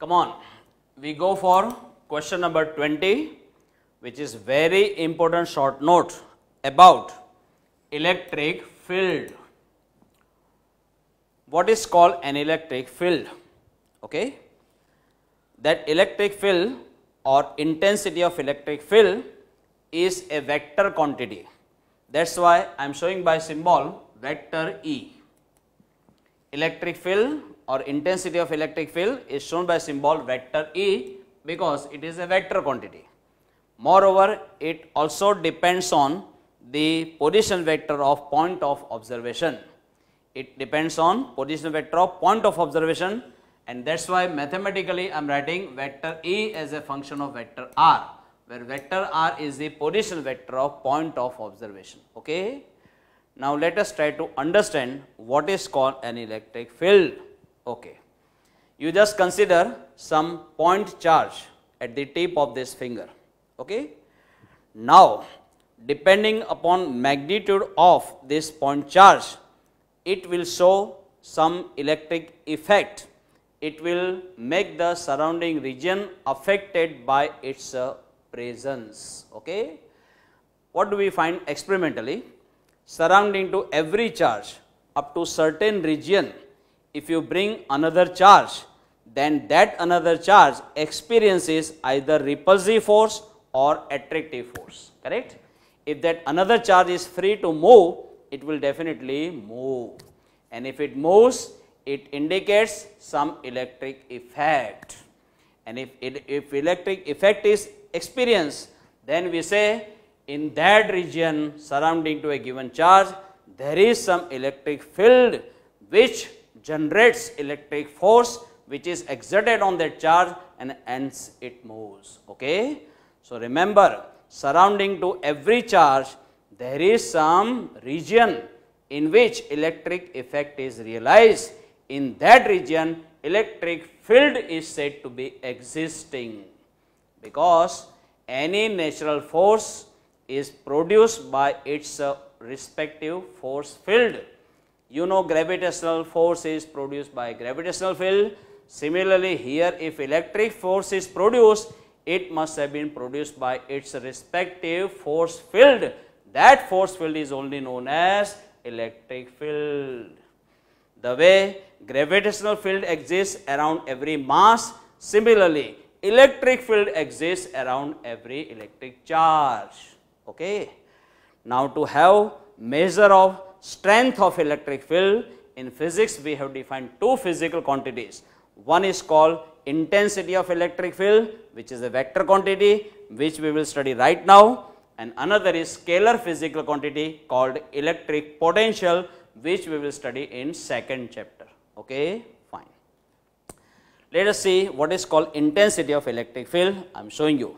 Come on, we go for question number 20, which is very important short note about electric field. What is called an electric field? Okay, that electric field or intensity of electric field is a vector quantity. That's why I am showing by symbol vector E. Electric field or intensity of electric field is shown by symbol vector E because it is a vector quantity. Moreover, it also depends on the position vector of point of observation. It depends on position vector of point of observation, and that's why mathematically I am writing vector E as a function of vector R, where vector R is the position vector of point of observation, okay. Now let us try to understand what is called an electric field, okay. You just consider some point charge at the tip of this finger, okay. Now depending upon magnitude of this point charge, it will show some electric effect. It will make the surrounding region affected by its presence, okay. What do we find experimentally? Surrounding to every charge up to certain region, if you bring another charge, then that another charge experiences either repulsive force or attractive force, correct. If that another charge is free to move, it will definitely move, and if it moves, it indicates some electric effect, and if electric effect is experienced, then we say in that region surrounding to a given charge, there is some electric field which generates electric force which is exerted on that charge, and hence it moves, okay. So remember, surrounding to every charge, there is some region in which electric effect is realized. In that region, electric field is said to be existing, because any natural force is produced by its respective force field. You know gravitational force is produced by gravitational field. Similarly, here if electric force is produced, it must have been produced by its respective force field. That force field is only known as electric field. The way gravitational field exists around every mass, similarly electric field exists around every electric charge. Okay. Now, to have measure of strength of electric field, in physics we have defined two physical quantities. One is called intensity of electric field, which is a vector quantity which we will study right now, and another is scalar physical quantity called electric potential, which we will study in second chapter. Okay, fine. Let us see what is called intensity of electric field. I am showing you.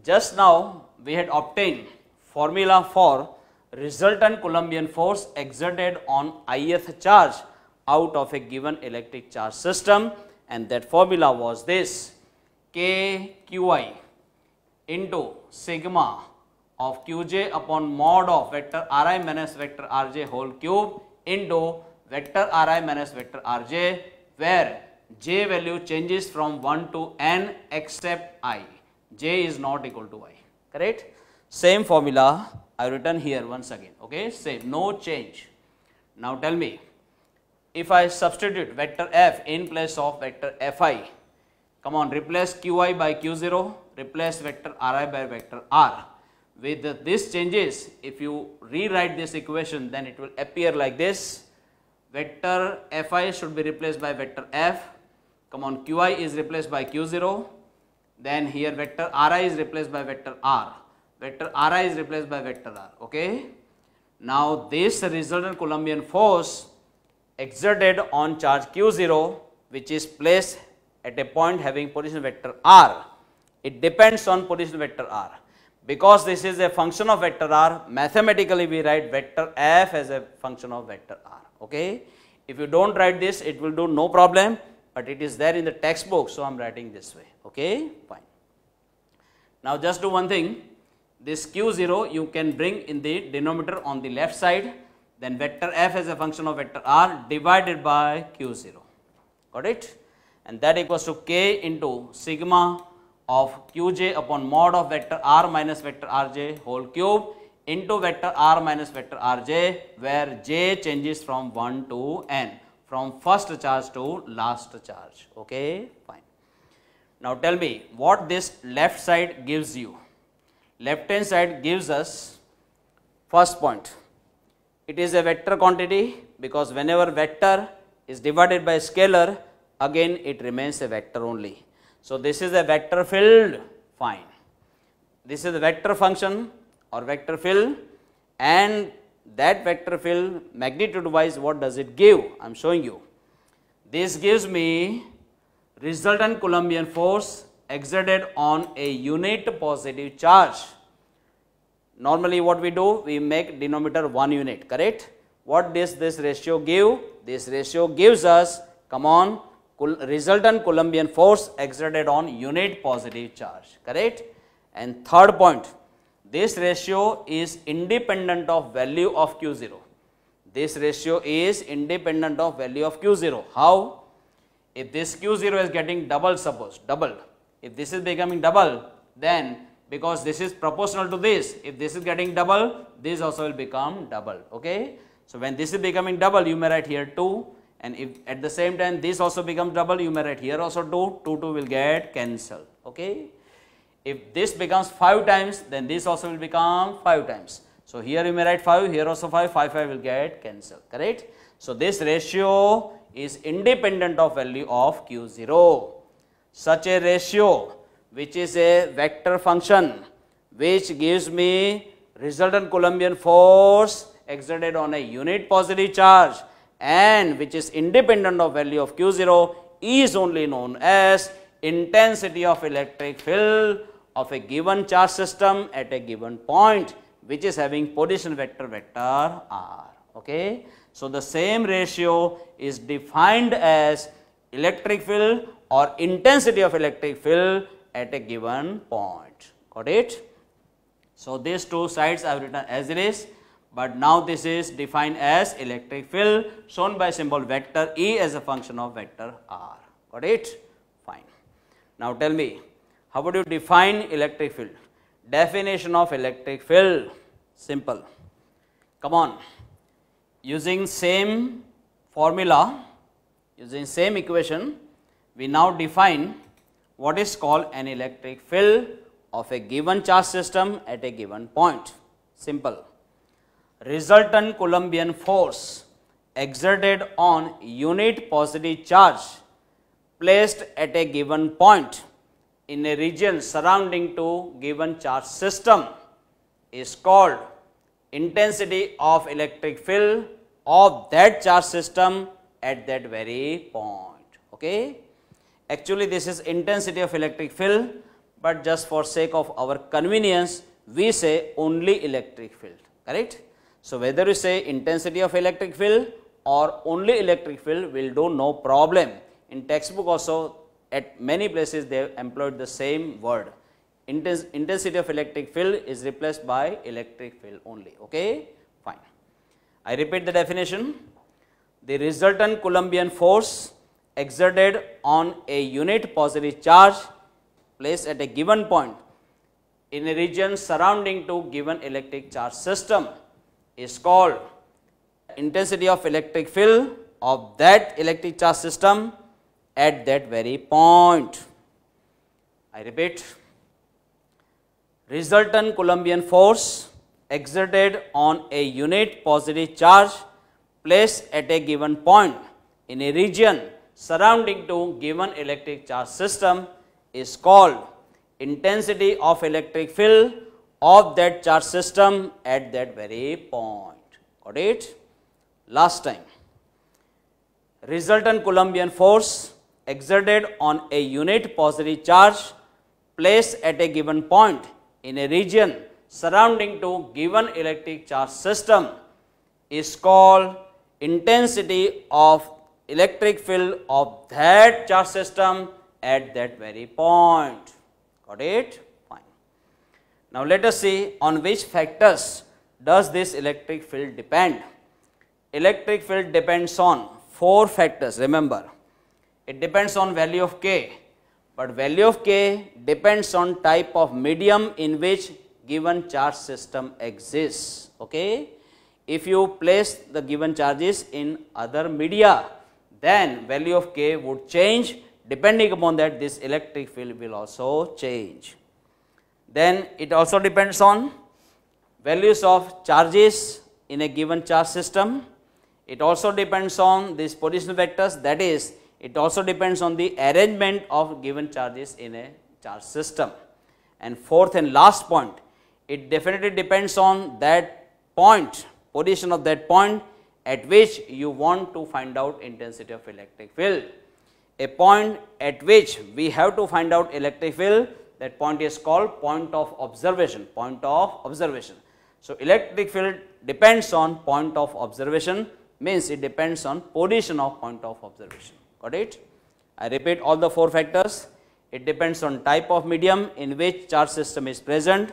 Just now we had obtained formula for resultant Coulombian force exerted on ith charge out of a given electric charge system, and that formula was this: K Qi into sigma of Qj upon mod of vector Ri minus vector Rj whole cube into vector Ri minus vector Rj, where j value changes from 1 to n except I. J is not equal to I. Correct? Same formula I have written here once again. Okay, same, no change. Now tell me, if I substitute vector f in place of vector fi, come on, replace qi by q0, replace vector ri by vector r. With this changes, if you rewrite this equation, then it will appear like this: vector fi should be replaced by vector f, come on, qi is replaced by q0, then here vector ri is replaced by vector r, vector ri is replaced by vector r. Okay. Now this resultant Coulombian force exerted on charge q0, which is placed at a point having position vector r, it depends on position vector r. Because this is a function of vector r, mathematically we write vector f as a function of vector r. Okay. If you don't write this, it will do no problem, but it is there in the textbook, so I am writing this way. Okay, fine. Now just do one thing, this q0 you can bring in the denominator on the left side, then vector f as a function of vector r divided by q0. Got it? And that equals to k into sigma of qj upon mod of vector r minus vector rj whole cube into vector r minus vector rj, where j changes from 1 to n, from first charge to last charge. Okay, fine. Now tell me what this left side gives you. Left hand side gives us, first point, it is a vector quantity, because whenever vector is divided by scalar, again it remains a vector only. So this is a vector field, fine. This is a vector function or vector field, and that vector field magnitude wise what does it give? I am showing you. This gives me resultant Coulombian force exerted on a unit positive charge. Normally what we do, we make denominator 1 unit, correct? What does this ratio give? This ratio gives us, come on, resultant Coulombian force exerted on unit positive charge, correct? And third point, this ratio is independent of value of q0. This ratio is independent of value of q0. How? If this q0 is getting double, suppose double, if this is becoming double, then because this is proportional to this, if this is getting double, this also will become double. Okay. So when this is becoming double, you may write here 2, and if at the same time this also becomes double, you may write here also 2 will get cancelled. Okay. If this becomes 5 times, then this also will become 5 times. So here you may write 5, here also 5 will get cancelled, correct? So this ratio is independent of value of q0. Such a ratio, which is a vector function, which gives me resultant Coulombian force exerted on a unit positive charge and which is independent of value of q0, is only known as intensity of electric field of a given charge system at a given point, which is having position vector r. Okay. So the same ratio is defined as electric field or intensity of electric field at a given point. Got it? So these two sides I have written as it is, but now this is defined as electric field shown by symbol vector E as a function of vector R. Got it? Fine. Now tell me, how would you define electric field? Definition of electric field, simple. Come on, using same formula, using same equation, we now define what is called an electric field of a given charge system at a given point. Simple. Resultant Columbian force exerted on unit positive charge placed at a given point in a region surrounding to given charge system is called intensity of electric field of that charge system at that very point. Okay? Actually, this is intensity of electric field, but just for sake of our convenience, we say only electric field. Correct? So, whether you say intensity of electric field or only electric field will do no problem. In textbook also, at many places they have employed the same word. Intensity of electric field is replaced by electric field only. Okay? Fine. I repeat the definition. The resultant Columbian force exerted on a unit positive charge placed at a given point in a region surrounding to given electric charge system is called intensity of electric field of that electric charge system at that very point. I repeat, resultant Columbian force exerted on a unit positive charge placed at a given point in a region surrounding to given electric charge system is called intensity of electric field of that charge system at that very point. Got it? Last time. Resultant Columbian force exerted on a unit positive charge placed at a given point in a region surrounding to given electric charge system is called intensity of electric field of that charge system at that very point. Got it? Fine. Now let us see on which factors does this electric field depend. Electric field depends on 4 factors, remember. It depends on value of K, but value of K depends on type of medium in which given charge system exists. Okay? If you place the given charges in other media, then value of K would change. Depending upon that, this electric field will also change. Then it also depends on values of charges in a given charge system. It also depends on these positional vectors, that is, it also depends on the arrangement of given charges in a charge system. And fourth and last point, it definitely depends on that point, position of that point at which you want to find out intensity of electric field. A point at which we have to find out electric field, that point is called point of observation, point of observation. So electric field depends on point of observation, means it depends on position of point of observation. Got it? I repeat all the 4 factors. It depends on type of medium in which charge system is present.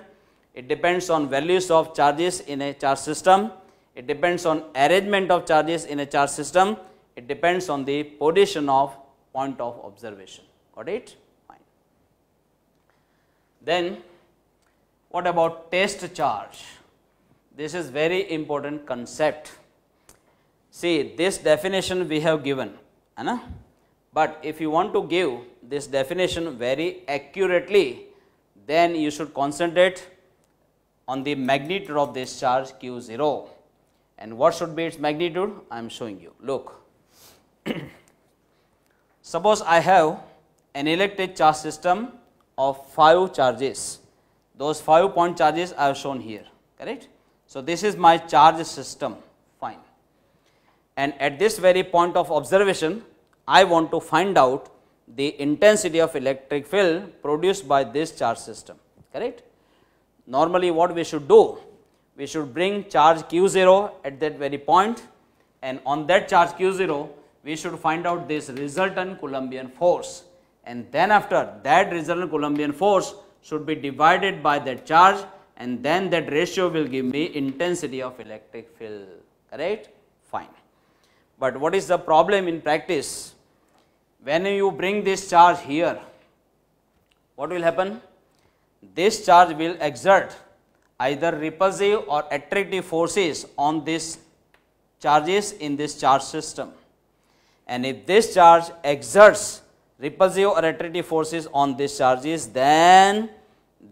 It depends on values of charges in a charge system. It depends on arrangement of charges in a charge system. It depends on the position of point of observation. Got it? Fine. Then what about test charge? This is very important concept. See, this definition we have given, but if you want to give this definition very accurately, then you should concentrate on the magnitude of this charge Q0. And what should be its magnitude? I am showing you. Look. Suppose I have an electric charge system of 5 charges. Those 5 point charges I have shown here. Correct? So this is my charge system. Fine. And at this very point of observation, I want to find out the intensity of electric field produced by this charge system. Correct? Normally what we should do? We should bring charge Q0 at that very point, and on that charge Q0, we should find out this resultant Columbian force, and then after that resultant Columbian force should be divided by that charge, and then that ratio will give me intensity of electric field, correct? Fine. But what is the problem in practice? When you bring this charge here, what will happen? This charge will exert either repulsive or attractive forces on these charges in this charge system. And if this charge exerts repulsive or attractive forces on these charges, then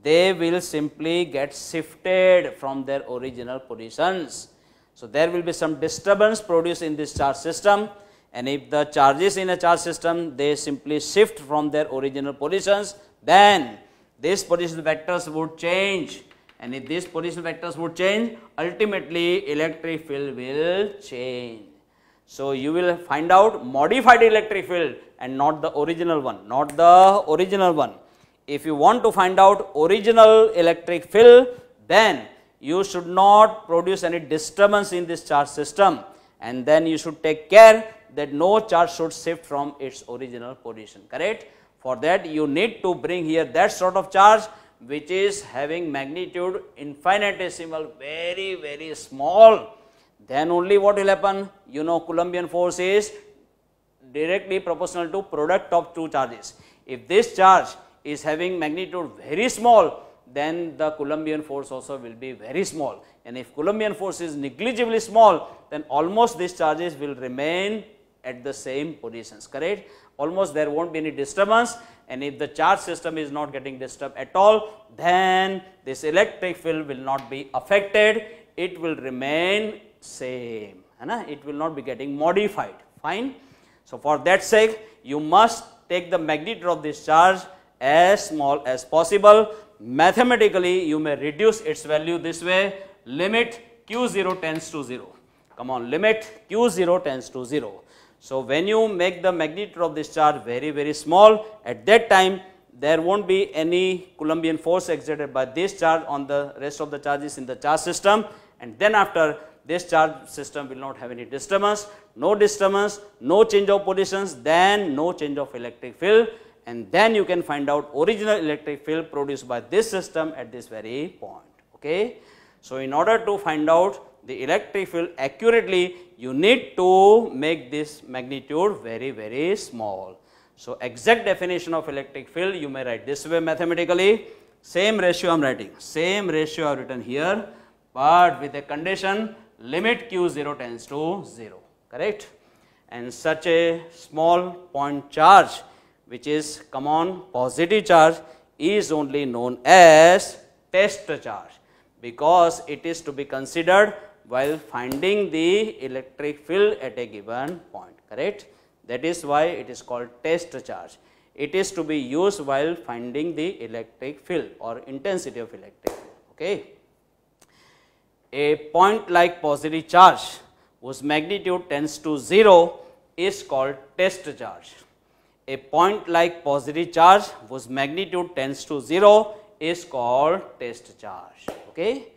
they will simply get shifted from their original positions. So there will be some disturbance produced in this charge system, and if the charges in a charge system, they simply shift from their original positions, then these position vectors would change, and if these position vectors would change, ultimately electric field will change. So you will find out modified electric field and not the original one, not the original one. If you want to find out original electric field, then you should not produce any disturbance in this charge system, and then you should take care that no charge should shift from its original position, correct? For that you need to bring here that sort of charge which is having magnitude infinitesimal, very small. Then only what will happen? You know, Columbian force is directly proportional to product of two charges. If this charge is having magnitude very small, then the Columbian force also will be very small. And if Columbian force is negligibly small, then almost these charges will remain at the same positions, correct? Almost there won't be any disturbance, and if the charge system is not getting disturbed at all, then this electric field will not be affected, it will remain same, it will not be getting modified, fine. So for that sake, you must take the magnitude of this charge as small as possible. Mathematically, you may reduce its value this way, limit q0 tends to 0. Come on, limit q0 tends to 0. So when you make the magnitude of this charge very small, at that time there won't be any Columbian force exerted by this charge on the rest of the charges in the charge system, and then after this charge system will not have any disturbance, no change of positions, then no change of electric field, and then you can find out original electric field produced by this system at this very point, okay. So in order to find out the electric field accurately, you need to make this magnitude very small. So exact definition of electric field you may write this way mathematically. Same ratio I am writing, same ratio I have written here, but with a condition, limit q0 tends to 0, correct? And such a small point charge, which is common positive charge, is only known as test charge, because it is to be considered while finding the electric field at a given point, correct? That is why it is called test charge. It is to be used while finding the electric field or intensity of electric field, okay? A point like positive charge whose magnitude tends to 0 is called test charge. A point like positive charge whose magnitude tends to 0 is called test charge, okay?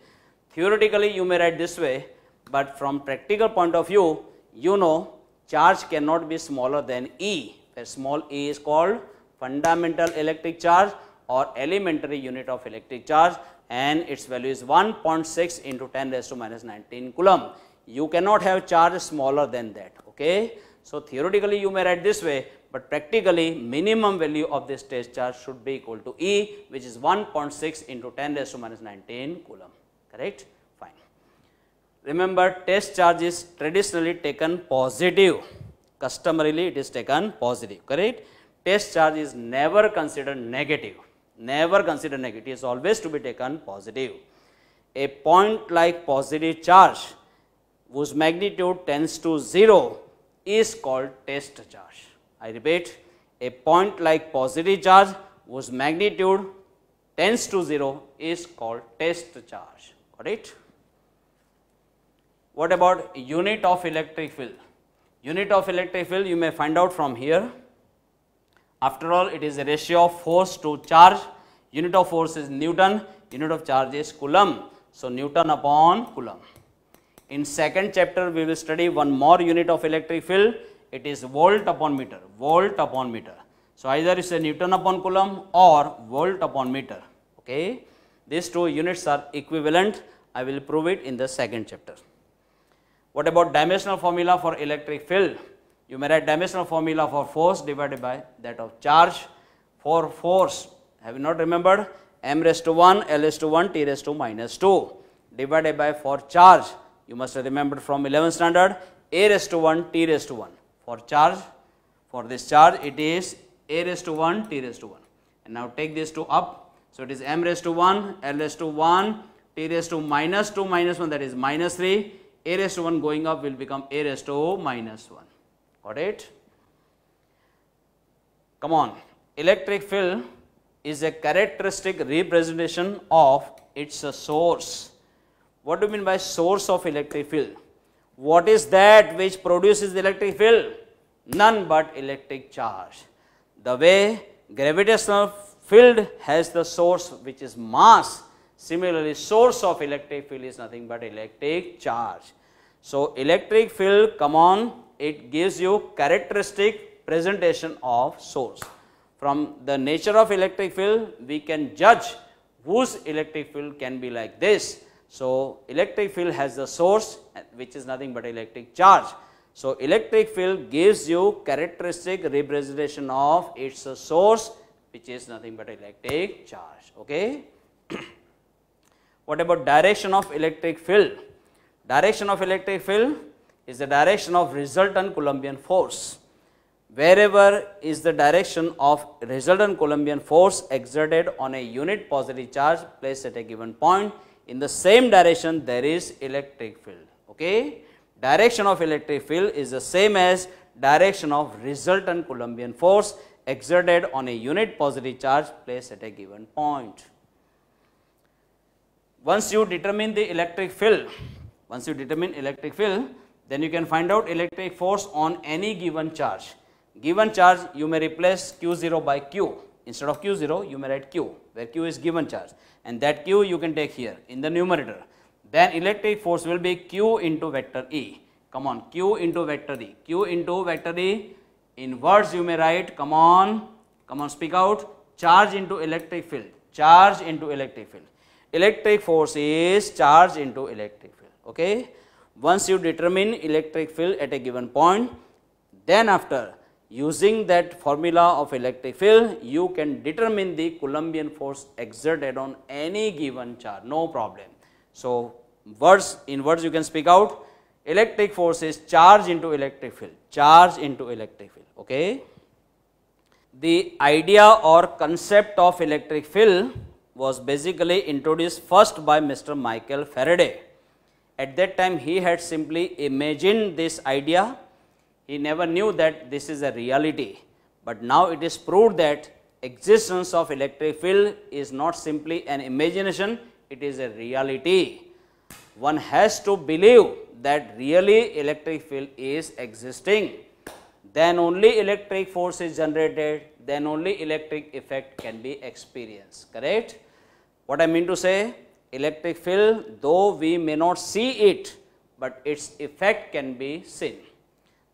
Theoretically you may write this way, but from practical point of view, you know charge cannot be smaller than E, where small e is called fundamental electric charge or elementary unit of electric charge, and its value is 1.6 into 10 raised to minus 19 Coulomb. You cannot have charge smaller than that, okay? So theoretically you may write this way, but practically minimum value of this test charge should be equal to E, which is 1.6 into 10 raised to minus 19 Coulomb, correct? Fine. Remember, test charge is traditionally taken positive, customarily it is taken positive, correct? Test charge is never considered negative, it is always to be taken positive. A point like positive charge whose magnitude tends to 0 is called test charge. I repeat, a point like positive charge whose magnitude tends to 0 is called test charge, got it? What about unit of electric field? Unit of electric field you may find out from here. After all, it is a ratio of force to charge. Unit of force is Newton, unit of charge is Coulomb. So Newton upon Coulomb. In second chapter, we will study one more unit of electric field. It is volt upon meter, volt upon meter. So either it's a Newton upon Coulomb or volt upon meter, okay? These two units are equivalent. I will prove it in the second chapter. What about dimensional formula for electric field? You may write dimensional formula for force divided by that of charge. For force, have you not remembered? M raised to 1, L raised to 1, T raised to minus 2 divided by for charge. You must have remembered from 11th standard, A raised to 1, T raised to 1. For charge, for this charge, it is A raised to 1, T raised to 1. And now take this 2 up. So it is M raised to 1, L raised to 1, T raised to minus 2 minus 1, that is minus 3. A raised to 1 going up will become A raised to minus 1. Got it? Come on. Electric field is a characteristic representation of its source. What do you mean by source of electric field? What is that which produces the electric field? None but electric charge. The way gravitational field has the source which is mass, similarly source of electric field is nothing but electric charge. So electric field, come on, it gives you characteristic presentation of source. From the nature of electric field, we can judge whose electric field can be like this. So electric field has the source which is nothing but electric charge. So electric field gives you characteristic representation of its source which is nothing but electric charge. Okay. What about direction of electric field? Direction of electric field is the direction of resultant Coulombian force. Wherever is the direction of resultant Coulombian force exerted on a unit positive charge placed at a given point, in the same direction there is electric field. Okay? Direction of electric field is the same as direction of resultant Coulombian force exerted on a unit positive charge placed at a given point. Once you determine the electric field, then you can find out electric force on any given charge. Given charge, you may replace Q0 by Q. Instead of Q0, you may write Q, where Q is given charge. And that Q you can take here in the numerator. Then electric force will be Q into vector E. Come on, Q into vector E. Q into vector E. In words you may write, come on, speak out. Charge into electric field. Charge into electric field. Electric force is charge into electric field. Okay. Once you determine electric field at a given point, then after using that formula of electric field, you can determine the Coulombian force exerted on any given charge, no problem. So in words you can speak out, electric force is charge into electric field, charge into electric field. Okay. The idea or concept of electric field was basically introduced first by Mr. Michael Faraday. At that time he had simply imagined this idea. He never knew that this is a reality, but now it is proved that existence of electric field is not simply an imagination, it is a reality. One has to believe that really electric field is existing. Then only electric force is generated, then only electric effect can be experienced. Correct? What I mean to say, electric field, though we may not see it, but its effect can be seen.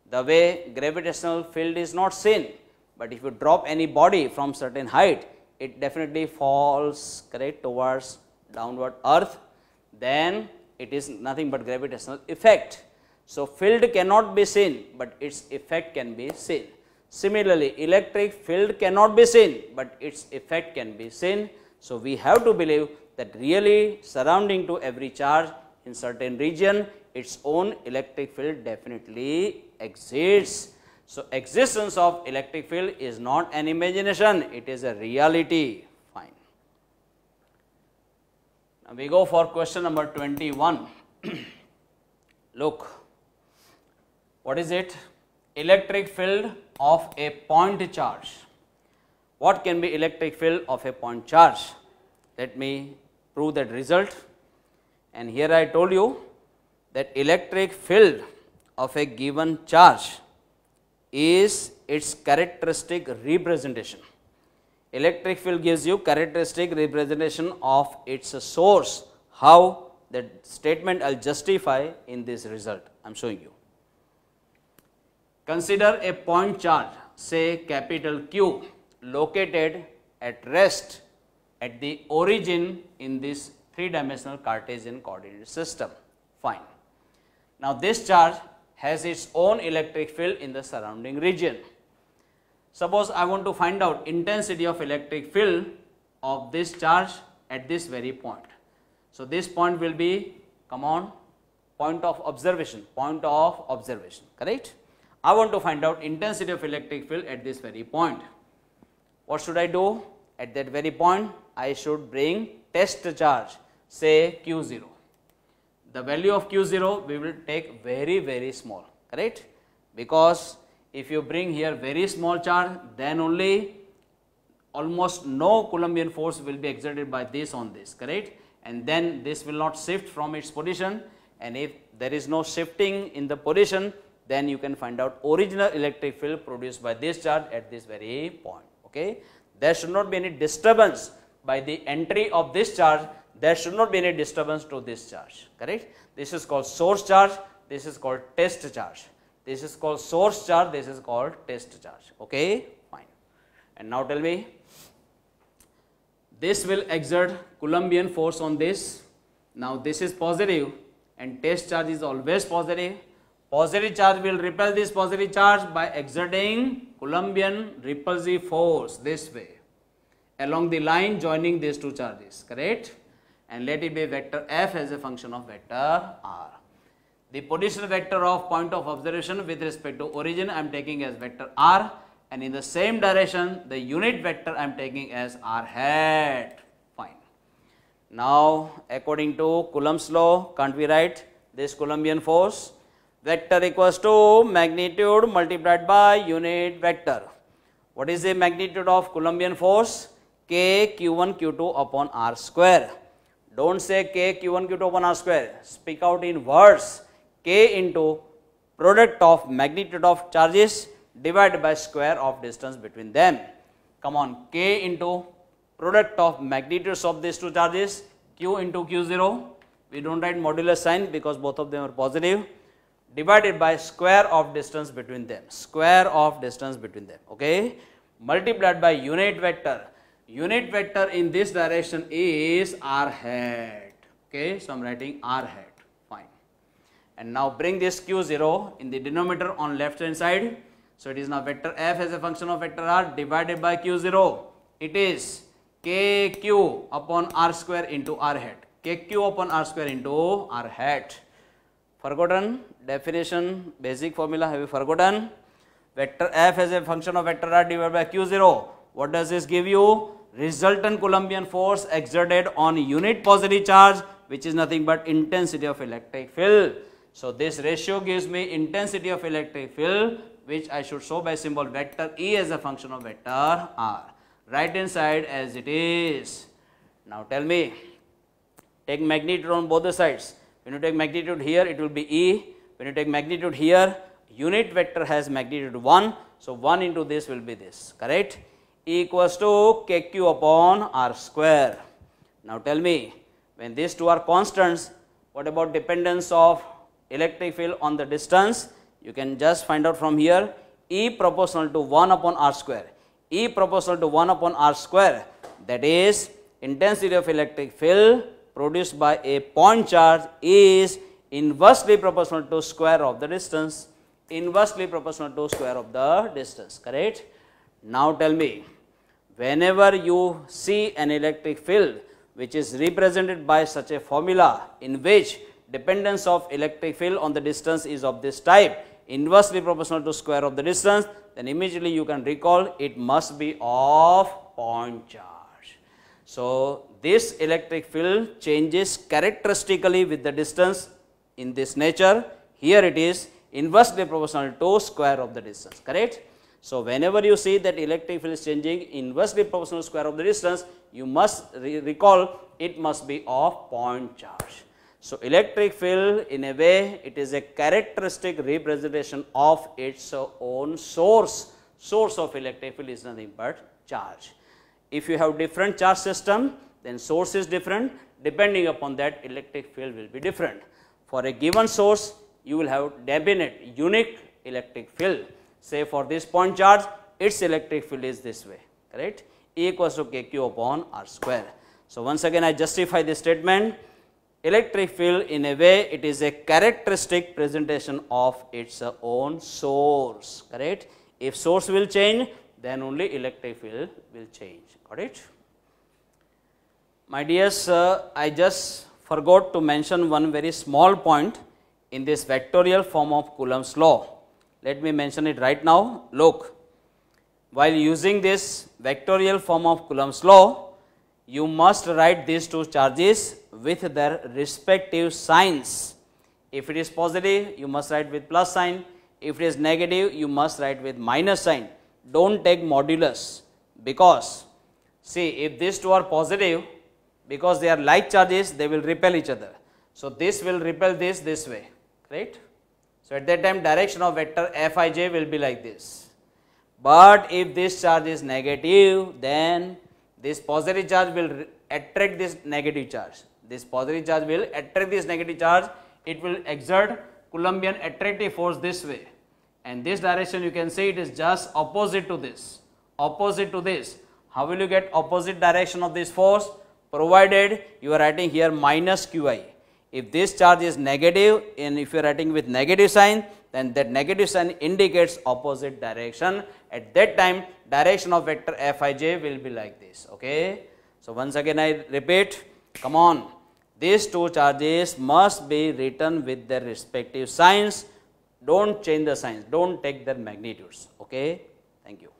The way gravitational field is not seen, but if you drop any body from certain height, it definitely falls, correct, towards downward earth, then it is nothing but gravitational effect. So field cannot be seen, but its effect can be seen. Similarly, electric field cannot be seen, but its effect can be seen. So we have to believe that really surrounding to every charge in certain region, its own electric field definitely exists. So existence of electric field is not an imagination, it is a reality. Fine. Now we go for question number 21. Look, what is it? Electric field of a point charge. What can be electric field of a point charge? Let me prove that result. And here I told you that electric field of a given charge is its characteristic representation. Electric field gives you characteristic representation of its source. How? That statement I will justify in this result I am showing you. Consider a point charge, say capital Q, located at rest at the origin in this 3-dimensional Cartesian coordinate system. Fine. Now this charge has its own electric field in the surrounding region. Suppose I want to find out intensity of electric field of this charge at this very point. So this point will be, come on, point of observation, correct? I want to find out intensity of electric field at this very point. What should I do? At that very point, I should bring test charge, say Q0. The value of Q0 we will take very, very small, correct? Because if you bring here very small charge, then only almost no Coulombian force will be exerted by this on this, correct? And then this will not shift from its position, and if there is no shifting in the position, then you can find out original electric field produced by this charge at this very point, okay? There should not be any disturbance by the entry of this charge. There should not be any disturbance to this charge, correct? This is called source charge, this is called test charge. This is called source charge, this is called test charge, okay? Fine. And now tell me, this will exert Coulombian force on this. Now this is positive and test charge is always positive. Positive charge will repel this positive charge by exerting Coulombian repulsive force this way along the line joining these two charges, correct? And let it be vector F as a function of vector R. The position vector of point of observation with respect to origin I am taking as vector R, and in the same direction the unit vector I am taking as R hat. Fine. Now according to Coulomb's law, can't we write this Coulombian force? Vector equals to magnitude multiplied by unit vector. What is the magnitude of Coulombian force? K Q1 Q2 upon R square. Don't say K Q1 Q2 upon R square. Speak out in words. K into product of magnitude of charges divided by square of distance between them. Come on, K into product of magnitudes of these two charges, Q into Q0. We don't write modular sign because both of them are positive. Divided by square of distance between them. Square of distance between them. Okay. Multiplied by unit vector. Unit vector in this direction is R hat. Okay. So I am writing R hat. Fine. And now bring this Q0 in the denominator on left hand side. So it is now vector F as a function of vector R divided by Q0. It is KQ upon R square into R hat. KQ upon R square into R hat. Forgotten? Definition, basic formula, have you forgotten? Vector F as a function of vector R divided by Q0. What does this give you? Resultant Coulombian force exerted on unit positive charge, which is nothing but intensity of electric field. So this ratio gives me intensity of electric field, which I should show by symbol vector E as a function of vector R. Right hand side as it is. Now tell me, take magnitude on both the sides. When you take magnitude here, it will be E. When you take magnitude here, unit vector has magnitude 1. So 1 into this will be this, correct? E equals to KQ upon R square. Now tell me, when these two are constants, what about dependence of electric field on the distance? You can just find out from here, E proportional to 1 upon R square. E proportional to 1 upon R square, that is intensity of electric field produced by a point charge is inversely proportional to square of the distance. Inversely proportional to square of the distance, correct? Now tell me, whenever you see an electric field which is represented by such a formula in which dependence of electric field on the distance is of this type, inversely proportional to square of the distance, then immediately you can recall it must be of point charge. So this electric field changes characteristically with the distance in this nature. Here it is inversely proportional to square of the distance, correct? So whenever you see that electric field is changing inversely proportional to square of the distance, you must recall it must be of point charge. So electric field, in a way, it is a characteristic representation of its own source. Source of electric field is nothing but charge. If you have different charge system, then source is different. Depending upon that, electric field will be different. For a given source, you will have definite, unique electric field. Say for this point charge, its electric field is this way, correct? E equals to KQ upon R square. So once again I justify this statement. Electric field, in a way, it is a characteristic presentation of its own source, correct? If source will change, then only electric field will change, got it? My dears, I just forgot to mention one very small point in this vectorial form of Coulomb's law. Let me mention it right now. Look, while using this vectorial form of Coulomb's law, you must write these two charges with their respective signs. If it is positive, you must write with plus sign. If it is negative, you must write with minus sign. Don't take modulus, because see, if these two are positive, because they are like charges, they will repel each other. So this will repel this way, right? So at that time, direction of vector Fij will be like this. But if this charge is negative, then this positive charge will attract this negative charge. This positive charge will attract this negative charge. It will exert Coulombian attractive force this way. And this direction, you can see it is just opposite to this. Opposite to this. How will you get opposite direction of this force? Provided you are writing here minus Qi. If this charge is negative, and if you are writing with negative sign, then that negative sign indicates opposite direction. At that time, direction of vector Fij will be like this. Okay. So once again I repeat, come on, these two charges must be written with their respective signs. Don't change the signs, don't take their magnitudes. Okay. Thank you.